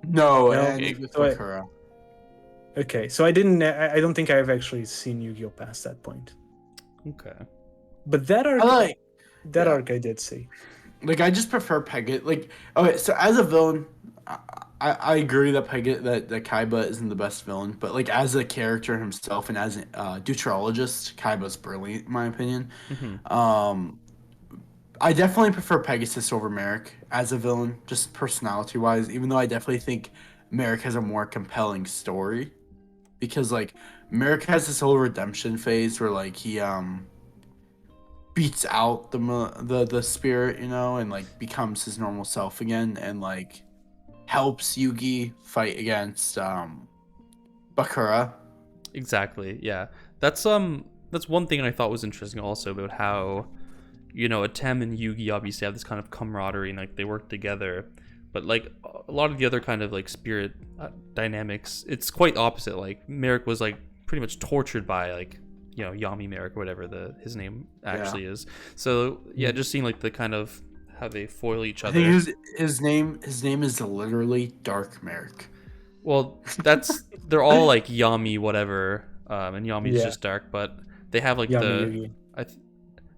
No, No, and with so I- Bakura. Okay, so I didn't. I don't think I've actually seen Yu-Gi-Oh past that point. Okay. But that arc, I yeah. arc I did see. Like I just prefer Pegasus. Like okay, so as a villain, I agree that that Kaiba isn't the best villain, but like as a character himself and as a deuterologist, Kaiba's brilliant in my opinion. Mm-hmm. I definitely prefer Pegasus over Merrick as a villain, just personality wise. Even though I definitely think Merrick has a more compelling story, because like Merrick has this whole redemption phase where like he beats out the spirit, you know, and like becomes his normal self again, and like helps Yugi fight against Bakura. Exactly. Yeah. That's one thing I thought was interesting also about how, you know, Atem and Yugi obviously have this kind of camaraderie and like they work together, but like a lot of the other kind of like spirit dynamics, it's quite opposite. Like Merrick was like pretty much tortured by like, you know, Yami Merrick or whatever his name actually is. So yeah, just seeing like the kind of how they foil each I other. think his name is literally Dark Merrick. Well, they're all like Yami whatever, and Yami's Yeah. just dark, but they have like Yami Yugi.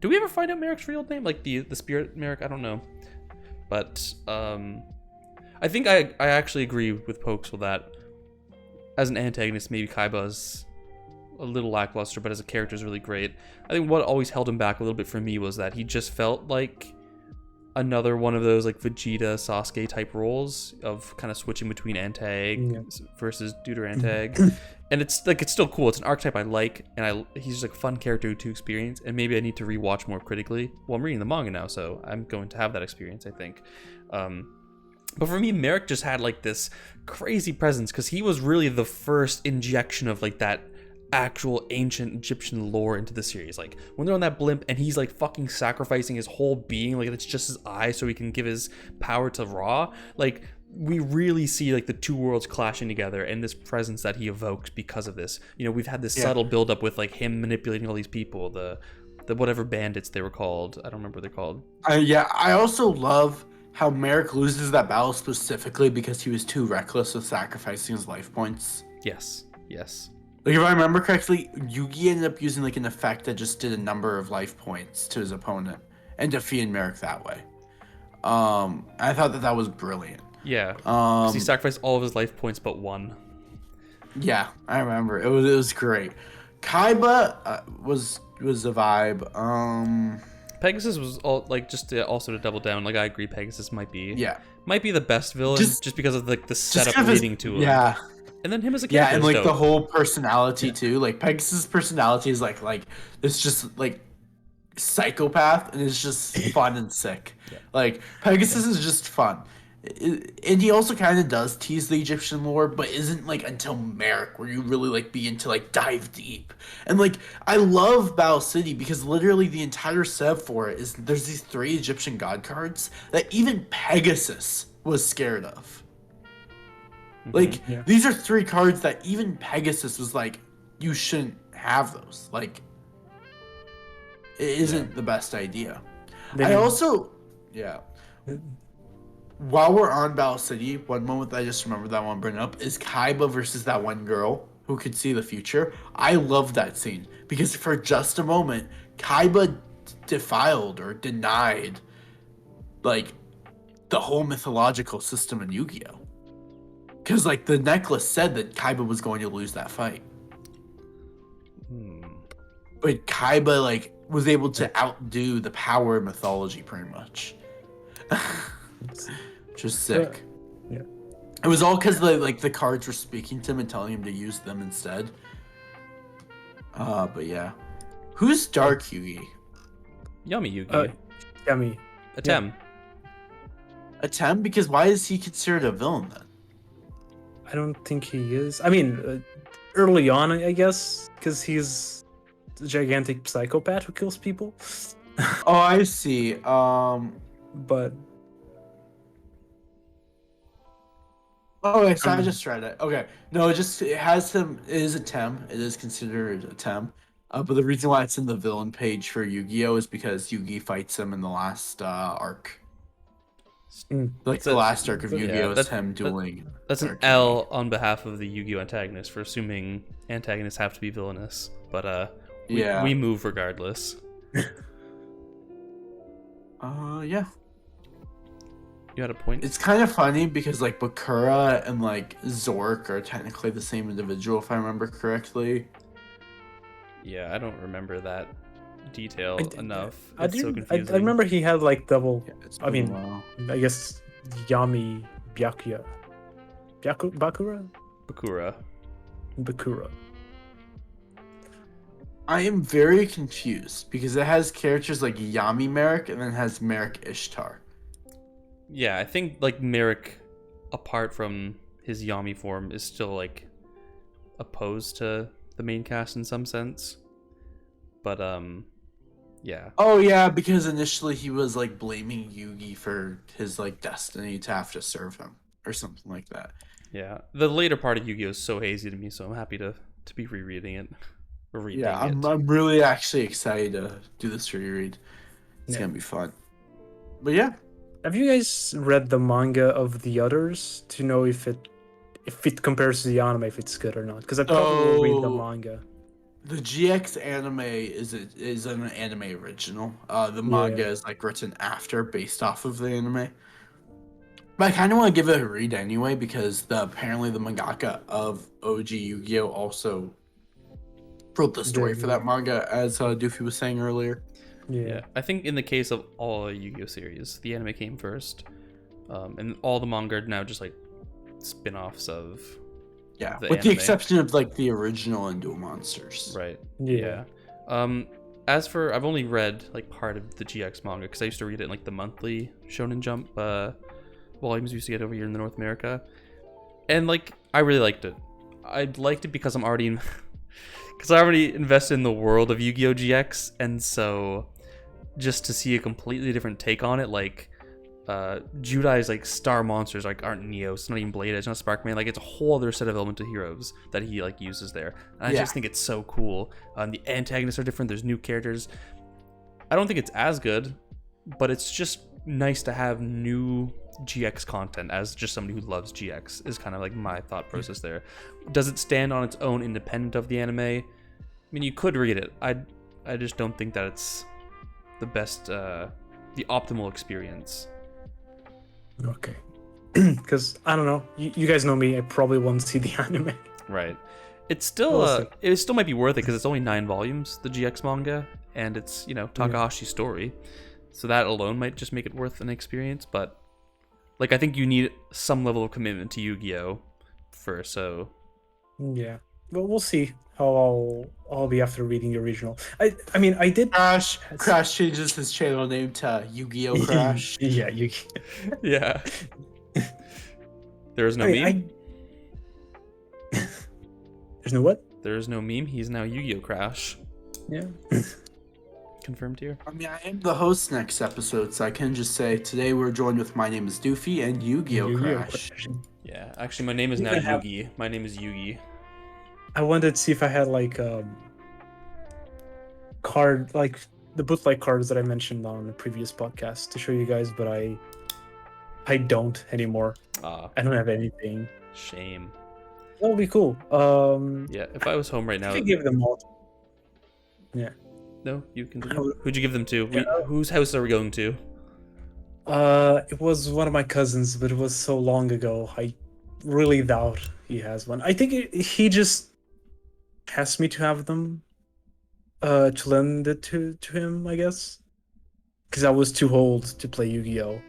do we ever find out Merrick's real name? Like the spirit Merrick? I don't know. But I think I actually agree with Poxal that as an antagonist, maybe Kaiba's a little lackluster, but as a character is really great. I think what always held him back a little bit for me was that he just felt like another one of those like Vegeta, Sasuke type roles of kind of switching between antag versus deuter antag. And it's still cool. It's an archetype I like, and he's just like a fun character to experience. And maybe I need to rewatch more critically. Well, I'm reading the manga now, so I'm going to have that experience, I think. But for me, Merrick just had like this crazy presence because he was really the first injection of like that actual ancient Egyptian lore into the series. Like when they're on that blimp and he's like fucking sacrificing his whole being, like it's just his eye so he can give his power to Ra. Like we really see like the two worlds clashing together and this presence that he evokes because of this. You know, we've had this subtle buildup with like him manipulating all these people, the whatever bandits they were called. I don't remember what they're called. I also love how Merrick loses that battle specifically because he was too reckless with sacrificing his life points. Yes. Like if I remember correctly, Yugi ended up using like an effect that just did a number of life points to his opponent and defeated Merrick that way. I thought that was brilliant. Yeah. 'Cause he sacrificed all of his life points but one. Yeah, I remember. It was great. Kaiba was a vibe. Pegasus was all like just also to double down. Like I agree, Pegasus might be the best villain just because of like the setup leading to him. Yeah. And then him as a character. Yeah, and like the whole personality too. Like Pegasus' personality is like it's just like psychopath, and it's just fun and sick. Like Pegasus is just fun. And he also kind of does tease the Egyptian lore, but isn't like until Merrick where you really like begin to like dive deep. And like I love Battle City because literally the entire setup for it is there's these 3 Egyptian god cards that even Pegasus was scared of. Like these are 3 cards that even Pegasus was like, you shouldn't have those. Like it isn't the best idea. While we're on Battle City, one moment that I just remembered that I want to bring up is Kaiba versus that one girl who could see the future. I love that scene because for just a moment, Kaiba defiled or denied like the whole mythological system in Yu-Gi-Oh! Because like the necklace said that Kaiba was going to lose that fight. But Kaiba like was able to outdo the power of mythology pretty much. Just sick. It was all because the cards were speaking to him and telling him to use them instead. But yeah. Who's Dark Yugi? Yummy Yugi. Yummy. Atem. Atem? Because why is he considered a villain then? I don't think he is. I mean, early on, I guess, because he's a gigantic psychopath who kills people. Oh, I see. But okay, so I just read it. Okay, no, it has him. It is Atem. It is considered Atem. But the reason why it's in the villain page for Yu-Gi-Oh is because Yugi fights him in the last arc. Like the last arc of Yu-Gi-Oh is him dueling. That's an L on behalf of the Yu-Gi-Oh antagonist for assuming antagonists have to be villainous. But we move regardless. Yeah. You had a point? It's kind of funny because like Bakura and like Zork are technically the same individual if I remember correctly. Yeah, I don't remember that detail enough. I remember he had like double. I mean, I guess Yami Bakura. I am very confused because it has characters like Yami Merrick and then has Merrick Ishtar. Yeah, I think like Merrick, apart from his Yami form, is still like opposed to the main cast in some sense. But yeah. Oh yeah, because initially he was like blaming Yugi for his like destiny to have to serve him or something like that. Yeah, the later part of Yu-Gi-Oh is so hazy to me, so I'm happy to be rereading it. I'm really actually excited to do this reread. It's gonna be fun. But yeah. Have you guys read the manga of the others to know if it compares to the anime, if it's good or not? Because I probably will read the manga. The GX anime is an anime original. The manga is like written after, based off of the anime. But I kind of want to give it a read anyway because apparently the mangaka of OG Yu-Gi-Oh also wrote the story for that manga, as Doofy was saying earlier. Yeah, I think in the case of all Yu-Gi-Oh series, the anime came first, and all the manga are now just like spin-offs of Yeah, the with the anime. exception of like the original and Duel Monsters. Right. Yeah. As for, I've only read like part of the GX manga because I used to read it in like the monthly Shonen Jump volumes we used to get over here in North America, and like I really liked it. I liked it because I'm already because I already invested in the world of Yu-Gi-Oh GX, and so just to see a completely different take on it, like Judai's like star monsters like aren't Neo, it's not even Blade Edge, not Sparkman, like it's a whole other set of elemental heroes that he like uses there, and I just think it's so cool. The antagonists are different, there's new characters. I don't think it's as good, but it's just nice to have new GX content as just somebody who loves GX is kind of like my thought process there. Does it stand on its own independent of the anime? I mean, you could read it. I just don't think that it's the best, the optimal experience. Okay. Because I don't know, you guys know me. I probably won't see the anime. Right. It's still, it still might be worth it because it's only 9 volumes, the GX manga, and it's, you know, Takahashi's story. So that alone might just make it worth an experience. But like, I think you need some level of commitment to Yu-Gi-Oh first. So Yeah. Well, we'll see how I'll be after reading the original. I mean, I did. Crash changes his channel name to Yu-Gi-Oh Crash. Yeah, you. yeah. There is no meme. There's no what? There is no meme. He's now Yu-Gi-Oh Crash. Yeah. Confirmed here. I mean, I am the host next episode, so I can just say today we're joined with My Name is Doofy and Yu-Gi-Oh Crash. Yeah, actually, my name is now Yugi. My name is Yugi. I wanted to see if I had like card, like the bootleg cards that I mentioned on the previous podcast to show you guys, but I don't anymore. I don't have anything. Shame. That would be cool. Yeah, if I was home right now, I give them all. Yeah. No, you can. Who'd you give them to? Yeah. Whose house are we going to? It was one of my cousins, but it was so long ago. I really doubt he has one. I think he just asked me to have them, to lend it to him, I guess, because I was too old to play Yu-Gi-Oh.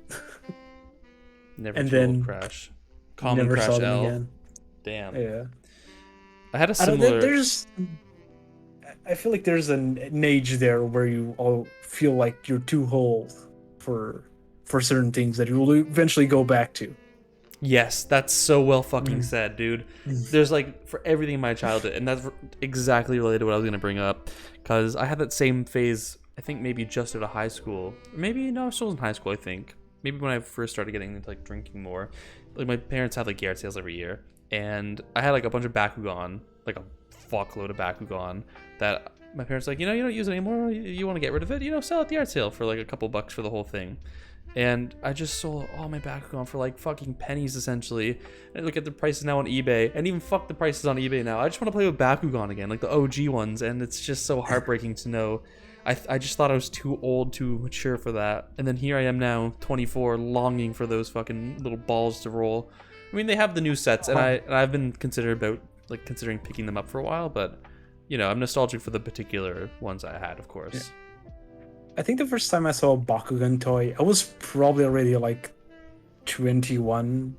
Never and too then old Crash. Common never Crash saw them L. again. Damn. Yeah. I had a I don't know, similar. I feel like there's an age there where you all feel like you're too old for certain things that you will eventually go back to. Yes, that's so well fucking said, dude. There's like for everything in my childhood, and that's exactly related to what I was gonna bring up, because I had that same phase. I think maybe just out of high school, maybe no, I still was in high school. I think maybe when I first started getting into like drinking more. Like my parents had like yard sales every year, and I had like a bunch of Bakugan, like a fuckload of Bakugan that my parents were like, you know, you don't use it anymore. You want to get rid of it? You know, sell at the yard sale for like a couple bucks for the whole thing. And I just sold all my Bakugan for like fucking pennies essentially. And look at the prices now on eBay, and even fuck the prices on eBay now. I just want to play with Bakugan again, like the OG ones, and it's just so heartbreaking to know. I just thought I was too old, too mature for that. And then here I am now, 24, longing for those fucking little balls to roll. I mean, they have the new sets, and I've been considering picking them up for a while, but you know, I'm nostalgic for the particular ones I had, of course. Yeah. I think the first time I saw a Bakugan toy, I was probably already like 21.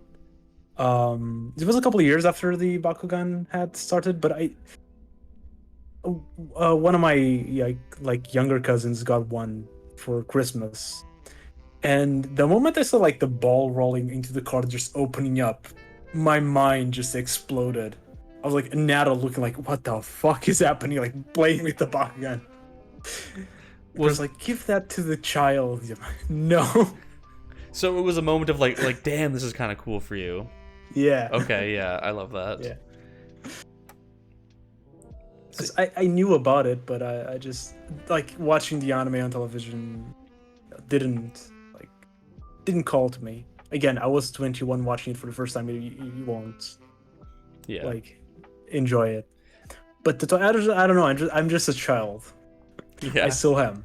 It was a couple of years after the Bakugan had started, but one of my like younger cousins got one for Christmas, and the moment I saw like the ball rolling into the card just opening up, my mind just exploded. I was like an adult looking like, what the fuck is happening? Like playing with the Bakugan. Was like, give that to the child. No. So it was a moment of like, damn, this is kind of cool for you. Yeah. Okay. Yeah, I love that. Yeah. I knew about it, but I just like watching the anime on television didn't call to me. Again, I was 21 watching it for the first time. You won't like enjoy it. But I don't know. I'm just a child. Yeah, I still am.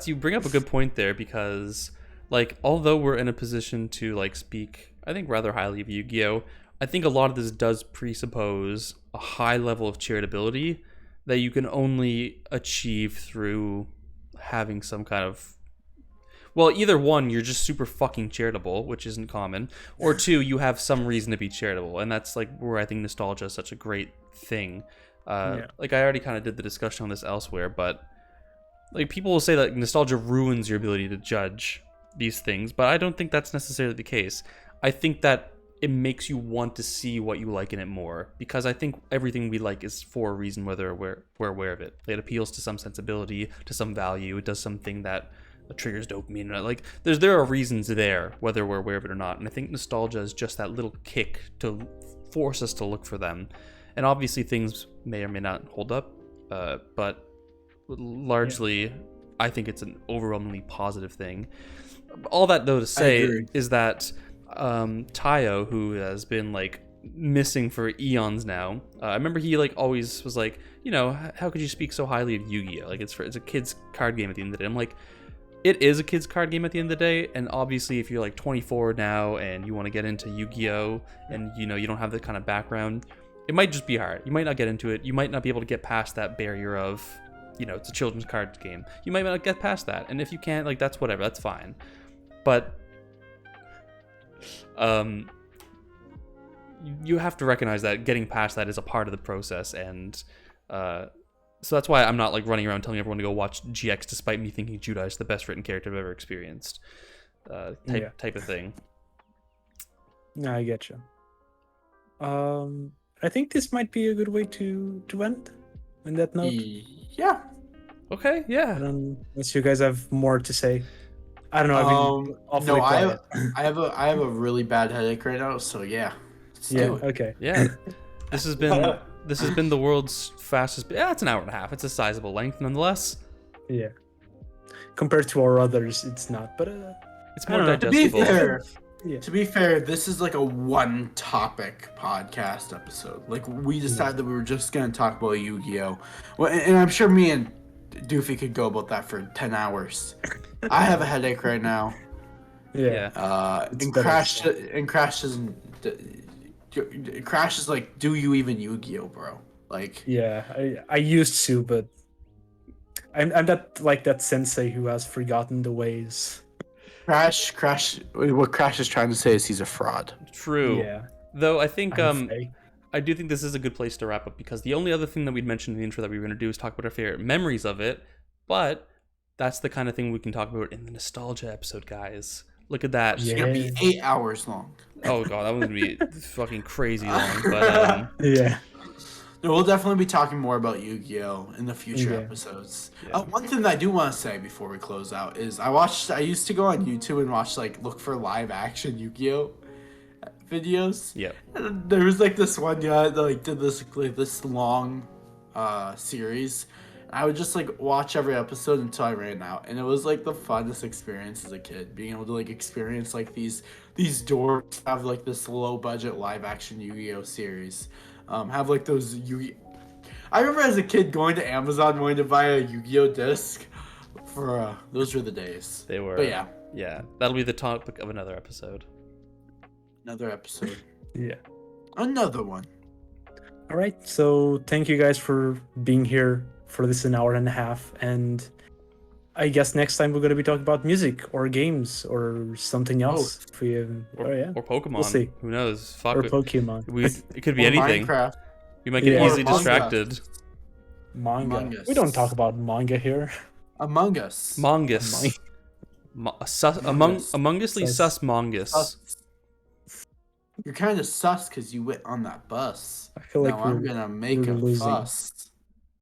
You bring up a good point there, because like although we're in a position to like speak, I think rather highly of Yu-Gi-Oh, I think a lot of this does presuppose a high level of charitability, that you can only achieve through having some kind of, well, either one, you're just super fucking charitable, which isn't common, or two, you have some reason to be charitable, and that's like where I think nostalgia is such a great thing. Like I already kind of did the discussion on this elsewhere, but like people will say that nostalgia ruins your ability to judge these things, but I don't think that's necessarily the case. I think that it makes you want to see what you like in it more, because I think everything we like is for a reason, whether we're aware of it. It appeals to some sensibility, to some value. It does something that triggers dopamine. Like there are reasons there, whether we're aware of it or not. And I think nostalgia is just that little kick to force us to look for them. And obviously things may or may not hold up, but largely I think it's an overwhelmingly positive thing. All that though to say is that Tayo, who has been like missing for eons now, I remember he like always was like, you know, how could you speak so highly of Yu-Gi-Oh? Like it's a kid's card game at the end of the day. I'm like, it is a kid's card game at the end of the day, and obviously if you're like 24 now and you want to get into Yu-Gi-Oh and you know you don't have that kind of background, it might just be hard. You might not get into it. You might not be able to get past that barrier of, you know, it's a children's card game. You might not get past that, and if you can't, like that's whatever, that's fine. But you have to recognize that getting past that is a part of the process, and so that's why I'm not like running around telling everyone to go watch GX, despite me thinking Judai is the best written character I've ever experienced. Type of thing. No, I get you. I think this might be a good way to end on that note. Yeah. Okay. Yeah. Unless you guys have more to say. I don't know. I've been awfully quiet. I have a really bad headache right now, so yeah. Let's do it. Okay. Yeah. This has been the world's fastest. Yeah, it's an hour and a half. It's a sizable length, nonetheless. Yeah. Compared to our others, it's not, but it's more digestible. To be fair, this is like a one-topic podcast episode. Like we decided that we were just gonna talk about Yu-Gi-Oh, well, and I'm sure me and Doofy could go about that for 10 hours. I have a headache right now. Yeah. Crash is like, do you even Yu-Gi-Oh, bro? Like. Yeah, I used to, but I'm that sensei who has forgotten the ways. Crash. What Crash is trying to say is he's a fraud. True. Yeah. Though I think I do think this is a good place to wrap up, because the only other thing that we'd mentioned in the intro that we were going to do is talk about our favorite memories of it, but that's the kind of thing we can talk about in the nostalgia episode, guys. Look at that. It's gonna be 8 hours long. Oh god, that one's gonna be fucking crazy long. But yeah. No, we'll definitely be talking more about Yu-Gi-Oh in the future episodes. Yeah. One thing that I do want to say before we close out is I used to go on YouTube and watch look for live action Yu-Gi-Oh videos. Yeah. And there was this one guy that did this long series. I would just watch every episode until I ran out, and it was the funnest experience as a kid, being able to experience these dorks have this low budget live action Yu-Gi-Oh series, have those I remember as a kid going to Amazon wanting to buy a Yu-Gi-Oh disc. For those were the days. They were. But yeah, that'll be the topic of another episode. Another episode. Yeah. Another one. All right. So thank you guys for being here for this an hour and a half, and I guess next time we're going to be talking about music or games or something else. Oh. Or Pokemon. We'll see. Who knows? Fuck or it. Pokemon. It could be Or anything. Minecraft. We might get Yeah. easily Or manga. distracted. Manga. Among Us. We don't talk about manga here. Among Us. Mongus. Amongously sus mongus. Sus. You're kind of sus because you went on that bus. I feel like now I'm gonna make we're a losing. fuss.